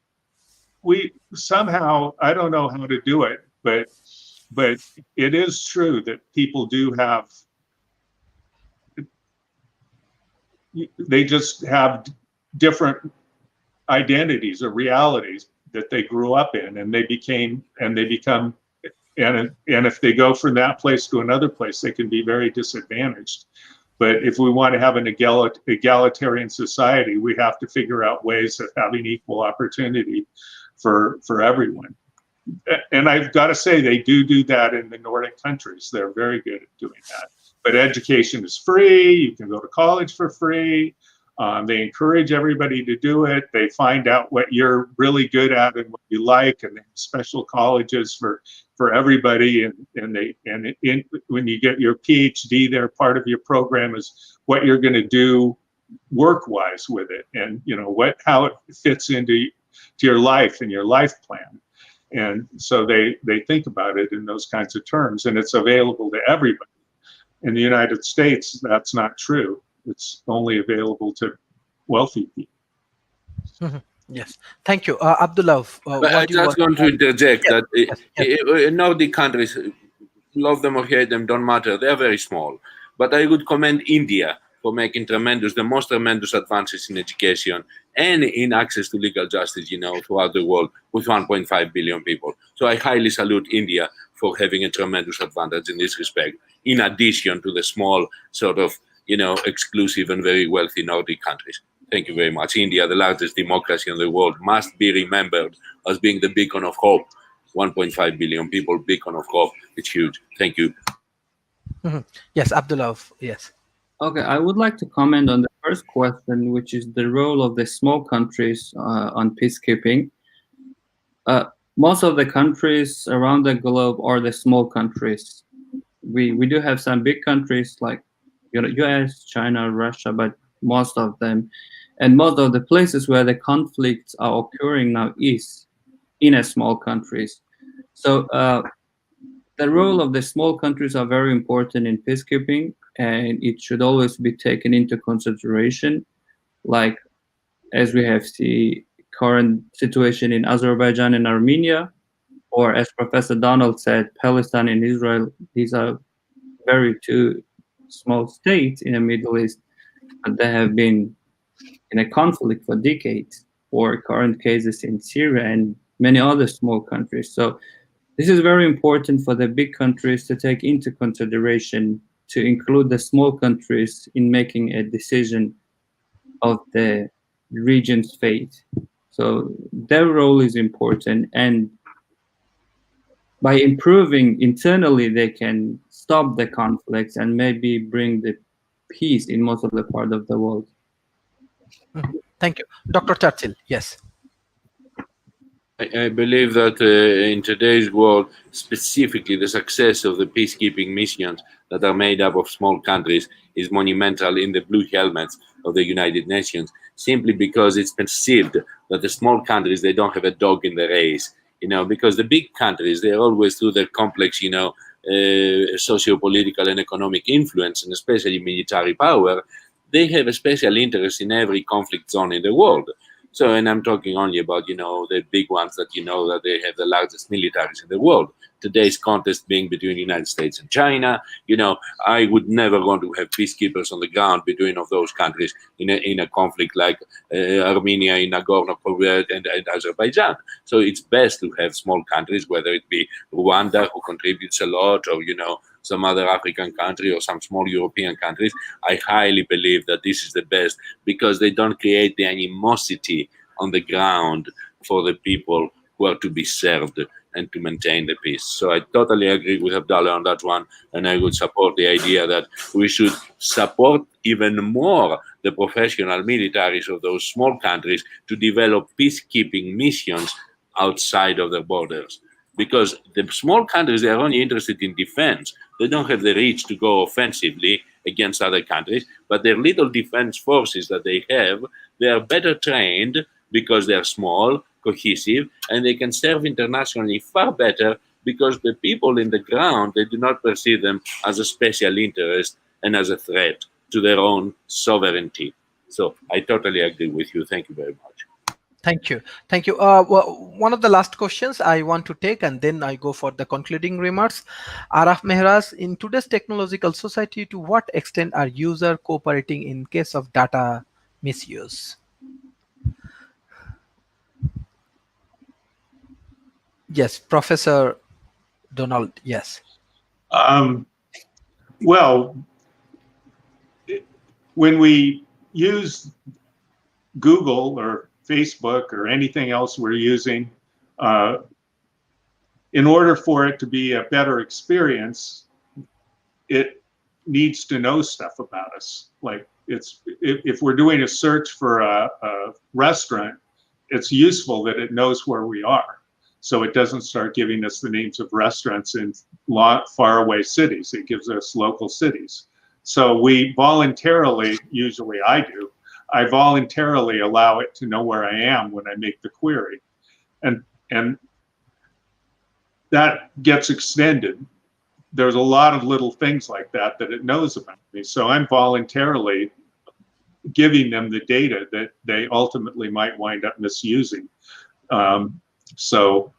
we somehow, I don't know how to do it, but it is true that people do have, they just have different identities or realities that they grew up in, and they become, and if they go from that place to another place, they can be very disadvantaged. But if we want to have an egalitarian society, we have to figure out ways of having equal opportunity for everyone. And I've got to say, they do that in the Nordic countries. They're very good at doing that. But education is free. You can go to college for free. They encourage everybody to do it. They find out what you're really good at and what you like, and they have special colleges for everybody. And when you get your PhD, they're part of your program is what you're going to do work-wise with it, and how it fits into your life and your life plan. And so they think about it in those kinds of terms, and it's available to everybody. In the United States, that's not true. It's only available to wealthy people. Yes, thank you, Abdullah. But I just want to interject that Nordic countries, love them or hate them, don't matter. They're very small. But I would commend India for making the most tremendous advances in education and in access to legal justice, throughout the world with 1.5 billion people. So I highly salute India for having a tremendous advantage in this respect, in addition to the small sort of, exclusive and very wealthy Nordic countries. Thank you very much. India, the largest democracy in the world, must be remembered as being the beacon of hope. 1.5 billion people, beacon of hope. It's huge. Thank you. Yes, Abdullah. Yes. Okay, I would like to comment on the first question, which is the role of the small countries on peacekeeping. Most of the countries around the globe are the small countries. We do have some big countries like US, China, Russia, but most of them, and most of the places where the conflicts are occurring now is in a small countries. So the role of the small countries are very important in peacekeeping, and it should always be taken into consideration. Like, as we have the current situation in Azerbaijan and Armenia, or as Professor Donald said, Palestine and Israel, these are very two small states in the Middle East, but they have been in a conflict for decades, or current cases in Syria and many other small countries. So this is very important for the big countries to take into consideration, to include the small countries in making a decision of the region's fate. So their role is important, and by improving internally, they can stop the conflicts and maybe bring the peace in most of the part of the world. Thank you. Dr. Churchill, yes. I believe that in today's world, specifically the success of the peacekeeping missions that are made up of small countries is monumental in the blue helmets of the United Nations, simply because it's perceived that the small countries, they don't have a dog in the race, because the big countries, they're always through their complex, socio-political and economic influence, and especially military power, they have a special interest in every conflict zone in the world. So, and I'm talking only about, the big ones that that they have the largest militaries in the world. Today's contest being between the United States and China. I would never want to have peacekeepers on the ground between of those countries in a conflict like Armenia, in Nagorno-Karabakh, and Azerbaijan. So it's best to have small countries, whether it be Rwanda, who contributes a lot, or some other African country or some small European countries. I highly believe that this is the best, because they don't create the animosity on the ground for the people who are to be served and to maintain the peace. So I totally agree with Abdullah on that one, and I would support the idea that we should support even more the professional militaries of those small countries to develop peacekeeping missions outside of their borders. Because the small countries, they are only interested in defense. They don't have the reach to go offensively against other countries, but their little defense forces that they have, they are better trained because they are small, cohesive, and they can serve internationally far better because the people in the ground, they do not perceive them as a special interest and as a threat to their own sovereignty. So I totally agree with you. Thank you very much. Thank you. Thank you. Well, one of the last questions I want to take, and then I go for the concluding remarks. Araf Mehraz, in today's technological society, to what extent are users cooperating in case of data misuse? Yes, Professor Donald, yes. Well, when we use Google or Facebook or anything else we're using, in order for it to be a better experience, it needs to know stuff about us. Like if we're doing a search for a restaurant, it's useful that it knows where we are. So it doesn't start giving us the names of restaurants in far away cities. It gives us local cities. So we voluntarily, usually I voluntarily allow it to know where I am when I make the query. And that gets extended. There's a lot of little things like that it knows about me. So I'm voluntarily giving them the data that they ultimately might wind up misusing. So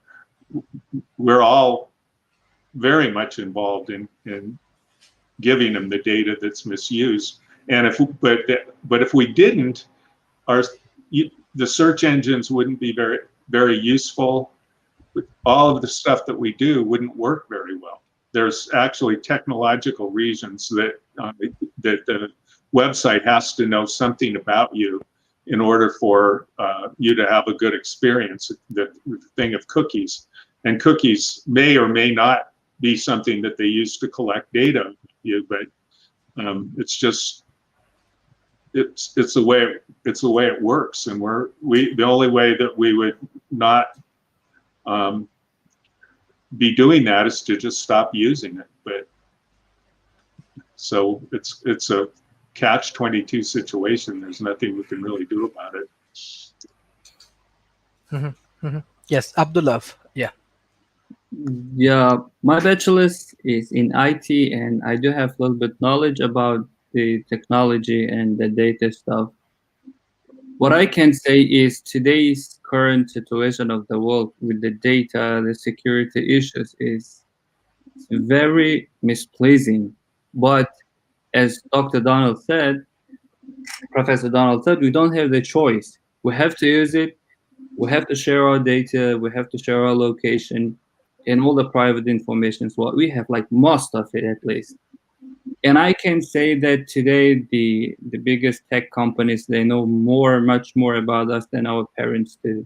we're all very much involved in giving them the data that's misused. And but if we didn't, the search engines wouldn't be very, very useful. All of the stuff that we do wouldn't work very well. There's actually technological reasons that the website has to know something about you in order for you to have a good experience. The thing of cookies, and cookies may or may not be something that they use to collect data of you, but it's just it's the way it works, and the only way that we would not be doing that is to just stop using it. But so it's a catch-22 situation. There's nothing we can really do about it. Yes, Abdullah. Yeah. Yeah, my bachelor's is in IT, and I do have a little bit knowledge about the technology and the data stuff. What I can say is today's current situation of the world with the data, the security issues is very misplacing. But as Dr. Donald said, Professor Donald said, we don't have the choice. We have to use it. We have to share our data. We have to share our location and all the private information is what we have, like most of it at least. And I can say that today the biggest tech companies, they know much more about us than our parents do.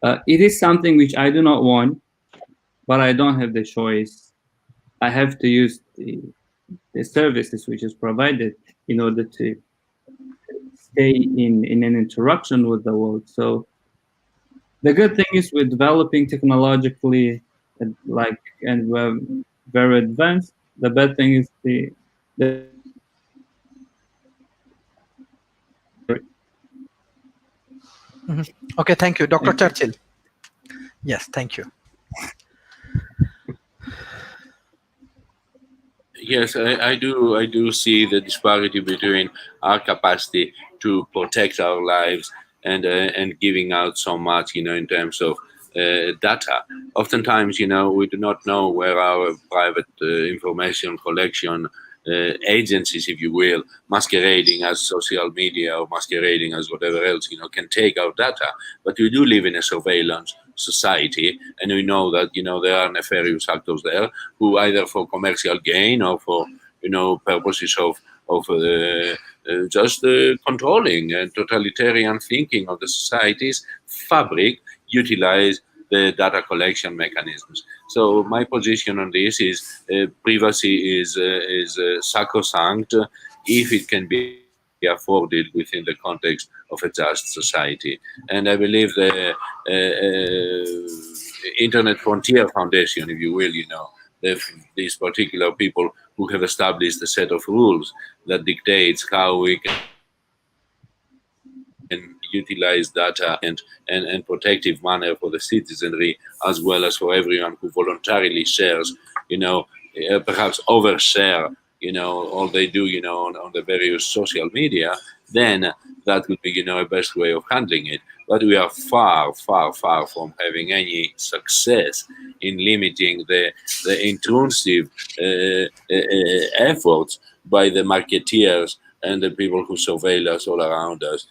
It is something which I do not want, but I don't have the choice. I have to use the services which is provided in order to stay in an interaction with the world. So the good thing is we're developing technologically and we're very advanced. The bad thing is the Okay, thank you, Dr. Churchill. Yes, thank you. Yes, I do see the disparity between our capacity to protect our lives and giving out so much, in terms of data. Oftentimes, we do not know where our private information collection agencies, if you will, masquerading as social media or masquerading as whatever else, can take our data. But we do live in a surveillance society, and we know that, there are nefarious actors there who either for commercial gain or for, purposes of just controlling and totalitarian thinking of the society's fabric, utilize the data collection mechanisms. So my position on this is privacy is sacrosanct if it can be afforded within the context of a just society. And I believe the Internet Frontier Foundation, if you will, these particular people who have established a set of rules that dictates how we can utilize data and protective manner for the citizenry, as well as for everyone who voluntarily shares, perhaps overshare, all they do, on the various social media, then that would be, a best way of handling it. But we are far, far, far from having any success in limiting the intrusive efforts by the marketeers and the people who surveil us all around us.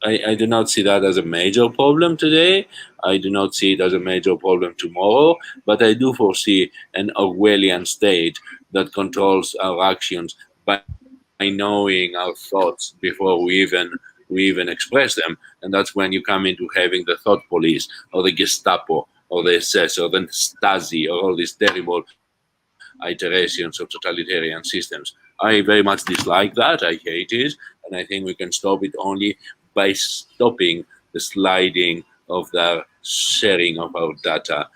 I do not see that as a major problem today. I do not see it as a major problem tomorrow, but I do foresee an Orwellian state that controls our actions by knowing our thoughts before we even express them. And that's when you come into having the thought police or the Gestapo or the SS or the Stasi or all these terrible iterations of totalitarian systems. I very much dislike that. I hate it. And I think we can stop it only by stopping the sliding of the sharing of our data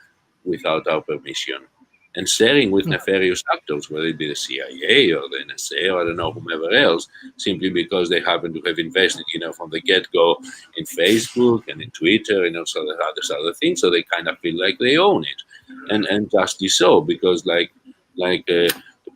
without our permission. And sharing with nefarious actors, whether it be the CIA or the NSA or I don't know, whomever else, simply because they happen to have invested, from the get-go in Facebook and in Twitter and also other things, so they kind of feel like they own it. And justly so, because like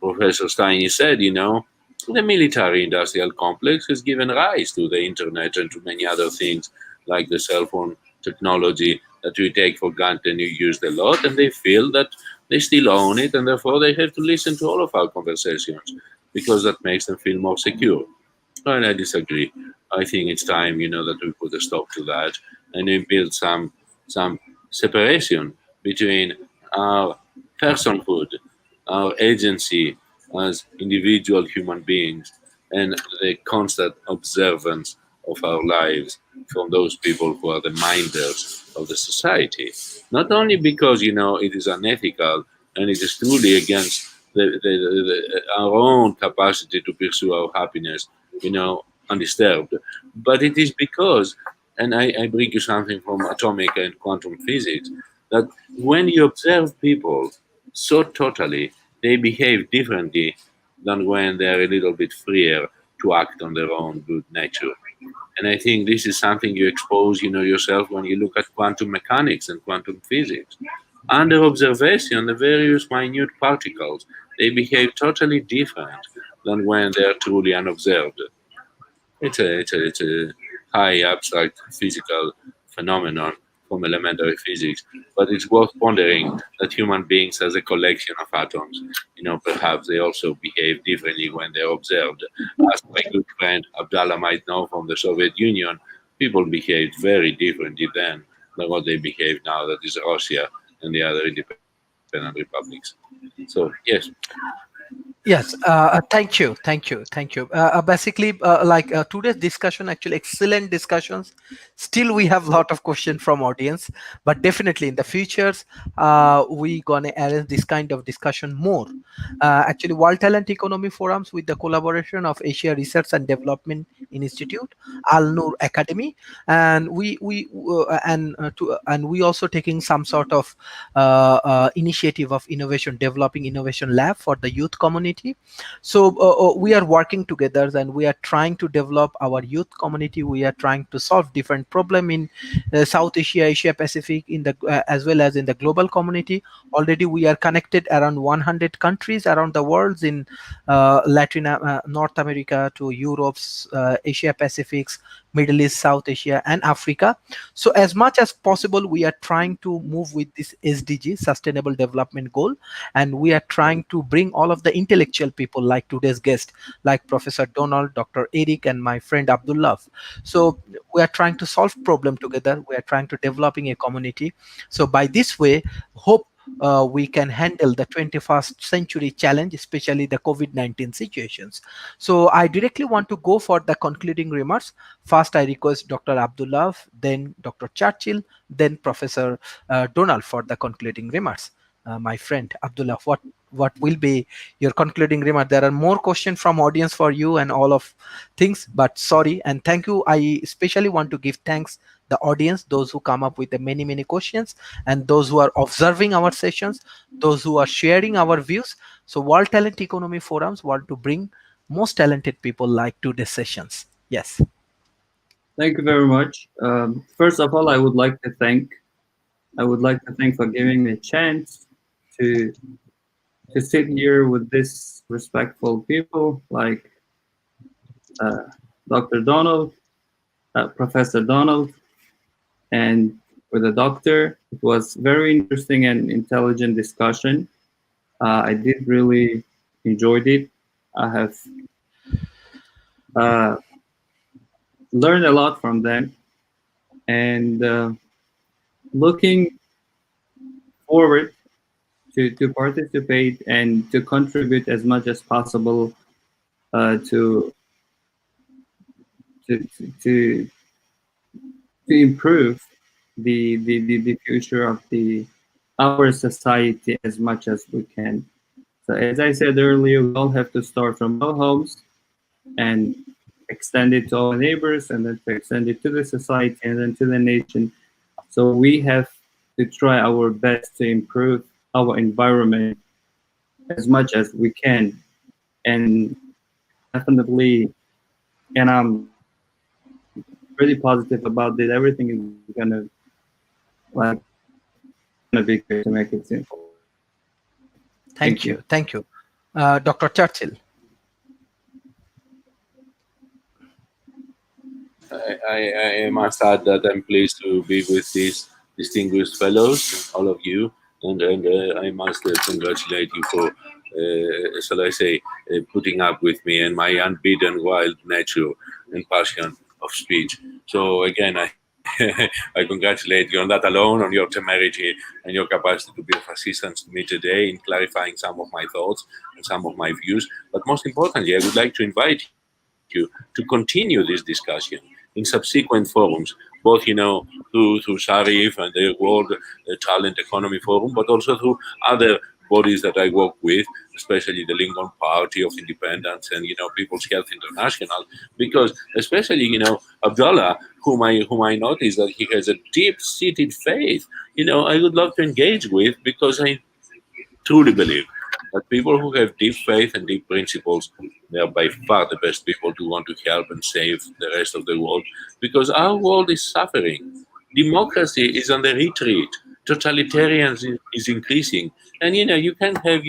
Professor Steiny said, the military-industrial complex has given rise to the internet and to many other things like the cell phone technology that we take for granted and you use a lot, and they feel that they still own it, and therefore they have to listen to all of our conversations because that makes them feel more secure. And I disagree. I think it's time, that we put a stop to that and we build some separation between our personhood, our agency as individual human beings, and the constant observance of our lives from those people who are the minders of the society. Not only because, it is unethical and it is truly against our own capacity to pursue our happiness, undisturbed, but it is because, and I bring you something from atomic and quantum physics, that when you observe people so totally, they behave differently than when they're a little bit freer to act on their own good nature. And I think this is something you expose, yourself when you look at quantum mechanics and quantum physics. Under observation, the various minute particles, they behave totally different than when they're truly unobserved. It's a high abstract physical phenomenon from elementary physics, but it's worth pondering that human beings as a collection of atoms, perhaps they also behave differently when they're observed. As my good friend Abdallah might know from the Soviet Union, people behaved very differently then than what they behave now, that is Russia and the other independent republics. So, yes. Yes, thank you. Basically, today's discussion, actually excellent discussions. Still, we have a lot of questions from audience, but definitely in the futures, we gonna arrange this kind of discussion more. Actually, World Talent Economy Forums with the collaboration of Asia Research and Development Institute, Al Noor Academy, and we also taking some sort of initiative of innovation, developing innovation lab for the youth community. So we are working together and we are trying to develop our youth community. We are trying to solve different problem in South Asia, Asia Pacific, in the as well as in the global community. Already we are connected around 100 countries around the world, in North America to Europe's, Asia Pacific's, Middle East, South Asia, and Africa. So as much as possible, we are trying to move with this SDG, Sustainable Development Goal, and we are trying to bring all of the intellectual people like today's guest, like Professor Donald, Dr. Eric, and my friend Abdullah. So we are trying to solve problem together. We are trying to developing a community. So by this way, hope we can handle the 21st century challenge, especially the COVID-19 situations. So I directly want to go for the concluding remarks. First, I request Dr. Abdullah, then Dr. Churchill, then Professor Donald for the concluding remarks. My friend Abdullah, what will be your concluding remark? There are more questions from audience for you and all of things, but sorry and thank you. I especially want to give thanks the audience, those who come up with the many questions, and those who are observing our sessions, those who are sharing our views. So World Talent Economy Forums want to bring most talented people like today's sessions. Yes. Thank you very much. First of all, I would like to thank for giving me a chance to sit here with this respectful people like Dr. Donald, Professor Donald, and with the doctor. It was very interesting and intelligent discussion. I did really enjoyed it. I have learned a lot from them, and looking forward to participate and to contribute as much as possible to to to to improve the future of the our society as much as we can. So as I said earlier, we all have to start from our homes and extend it to our neighbors, and then to extend it to the society, and then to the nation. So we have to try our best to improve our environment as much as we can, and definitely, and I'm really positive about that. Everything is gonna like gonna be great, to make it simple. Thank you. Thank you. Dr. Churchill. I must add that I'm pleased to be with these distinguished fellows, all of you, and I must congratulate you for, shall I say, putting up with me and my unbeaten wild nature and passion of speech. So again, I I congratulate you on that alone, on your temerity and your capacity to be of assistance to me today in clarifying some of my thoughts and some of my views. But most importantly, I would like to invite you to continue this discussion in subsequent forums, both through Sharif and the World Talent Economy Forum, but also through other bodies that I work with, especially the Lincoln Party of Independence and People's Health International, because especially Abdullah, whom I notice that he has a deep-seated faith. I would love to engage with, because I truly believe that people who have deep faith and deep principles, they are by far the best people to want to help and save the rest of the world, because our world is suffering. Democracy is on the retreat. Totalitarianism is increasing. And, you can't have,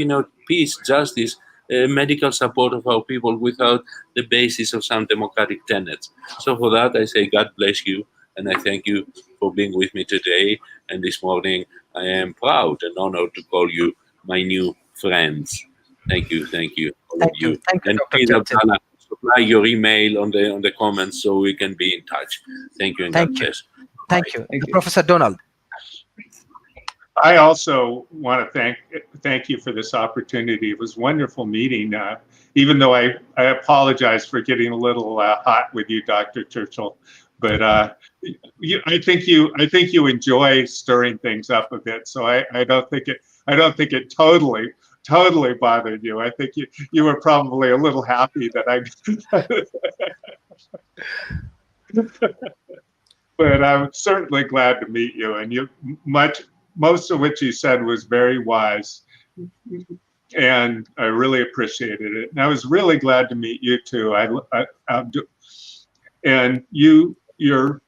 peace, justice, medical support of our people without the basis of some democratic tenets. So for that, I say, God bless you. And I thank you for being with me today. And this morning, I am proud and honored to call you my new friends. Thank you, all of you. Thank you, And Dr. please, Churchill. Abdallah, supply your email on the comments so we can be in touch. Thank you, and God bless. Thank you. Thank you. Professor Donald. I also want to thank you for this opportunity. It was a wonderful meeting. Even though I apologize for getting a little hot with you, Dr. Churchill, but I think you enjoy stirring things up a bit. So I don't think it totally bothered you. I think you were probably a little happy that but I'm certainly glad to meet you. And most of what you said was very wise, and I really appreciated it. And I was really glad to meet you too. And your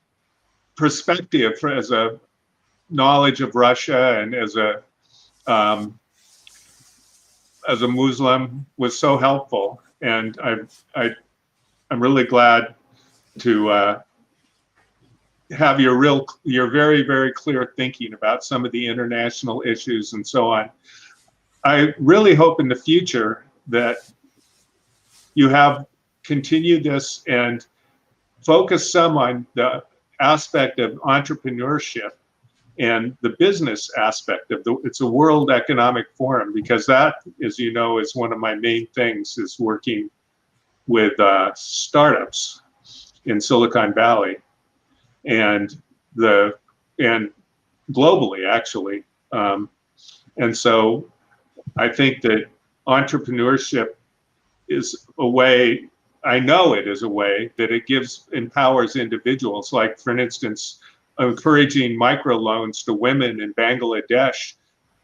perspective as a knowledge of Russia and as a Muslim was so helpful. And I'm really glad to have your very, very clear thinking about some of the international issues and so on. I really hope in the future that you have continued this and focus some on the aspect of entrepreneurship and the business aspect of it's a World Economic Forum, because that, as you know, is one of my main things, is working with startups in Silicon Valley and globally, actually. And so I think that entrepreneurship is a way, I know it is a way that it empowers individuals. Like, for instance, encouraging microloans to women in Bangladesh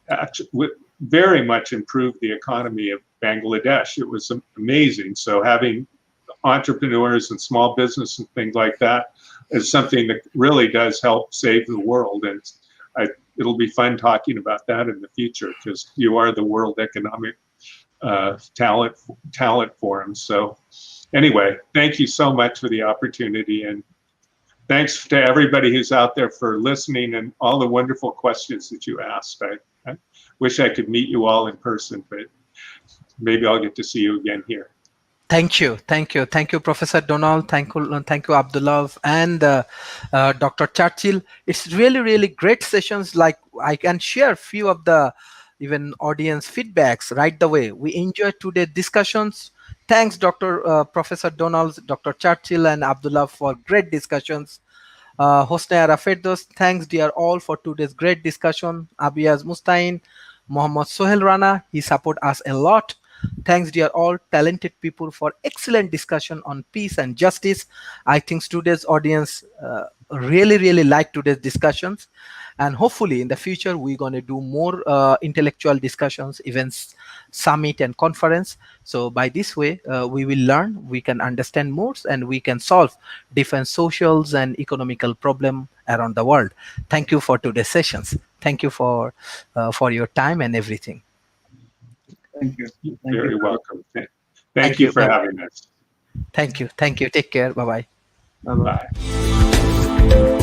actually very much improved the economy of Bangladesh. It was amazing. So having entrepreneurs and small business and things like that is something that really does help save the world. And it'll be fun talking about that in the future, because you are the World Economic Talent Forum. So anyway, thank you so much for the opportunity, and thanks to everybody who's out there for listening and all the wonderful questions that you asked. I wish I could meet you all in person, but maybe I'll get to see you again here. Thank you, Professor Donald. Thank you, Abdullah and Dr. Churchill. It's really, really great sessions. Like, I can share a few of the even audience feedbacks right away. We enjoyed today's discussions. Thanks, Professor Donald, Dr. Churchill, and Abdullah for great discussions. Hosna Rafedos, thanks dear all for today's great discussion. Abiyaz Mustain, Mohammad Sohel Rana, he support us a lot. Thanks dear all talented people for excellent discussion on peace and justice. I think today's audience really like today's discussions, and hopefully in the future we're going to do more intellectual discussions, events, summit and conference. So by this way we will learn, we can understand more, and we can solve different socials and economical problem around the world. Thank you for today's sessions. Thank you for your time and everything. Thank you. Very welcome. Thank you for having us. Thank you. Take care. Bye-bye. Bye-bye. Bye.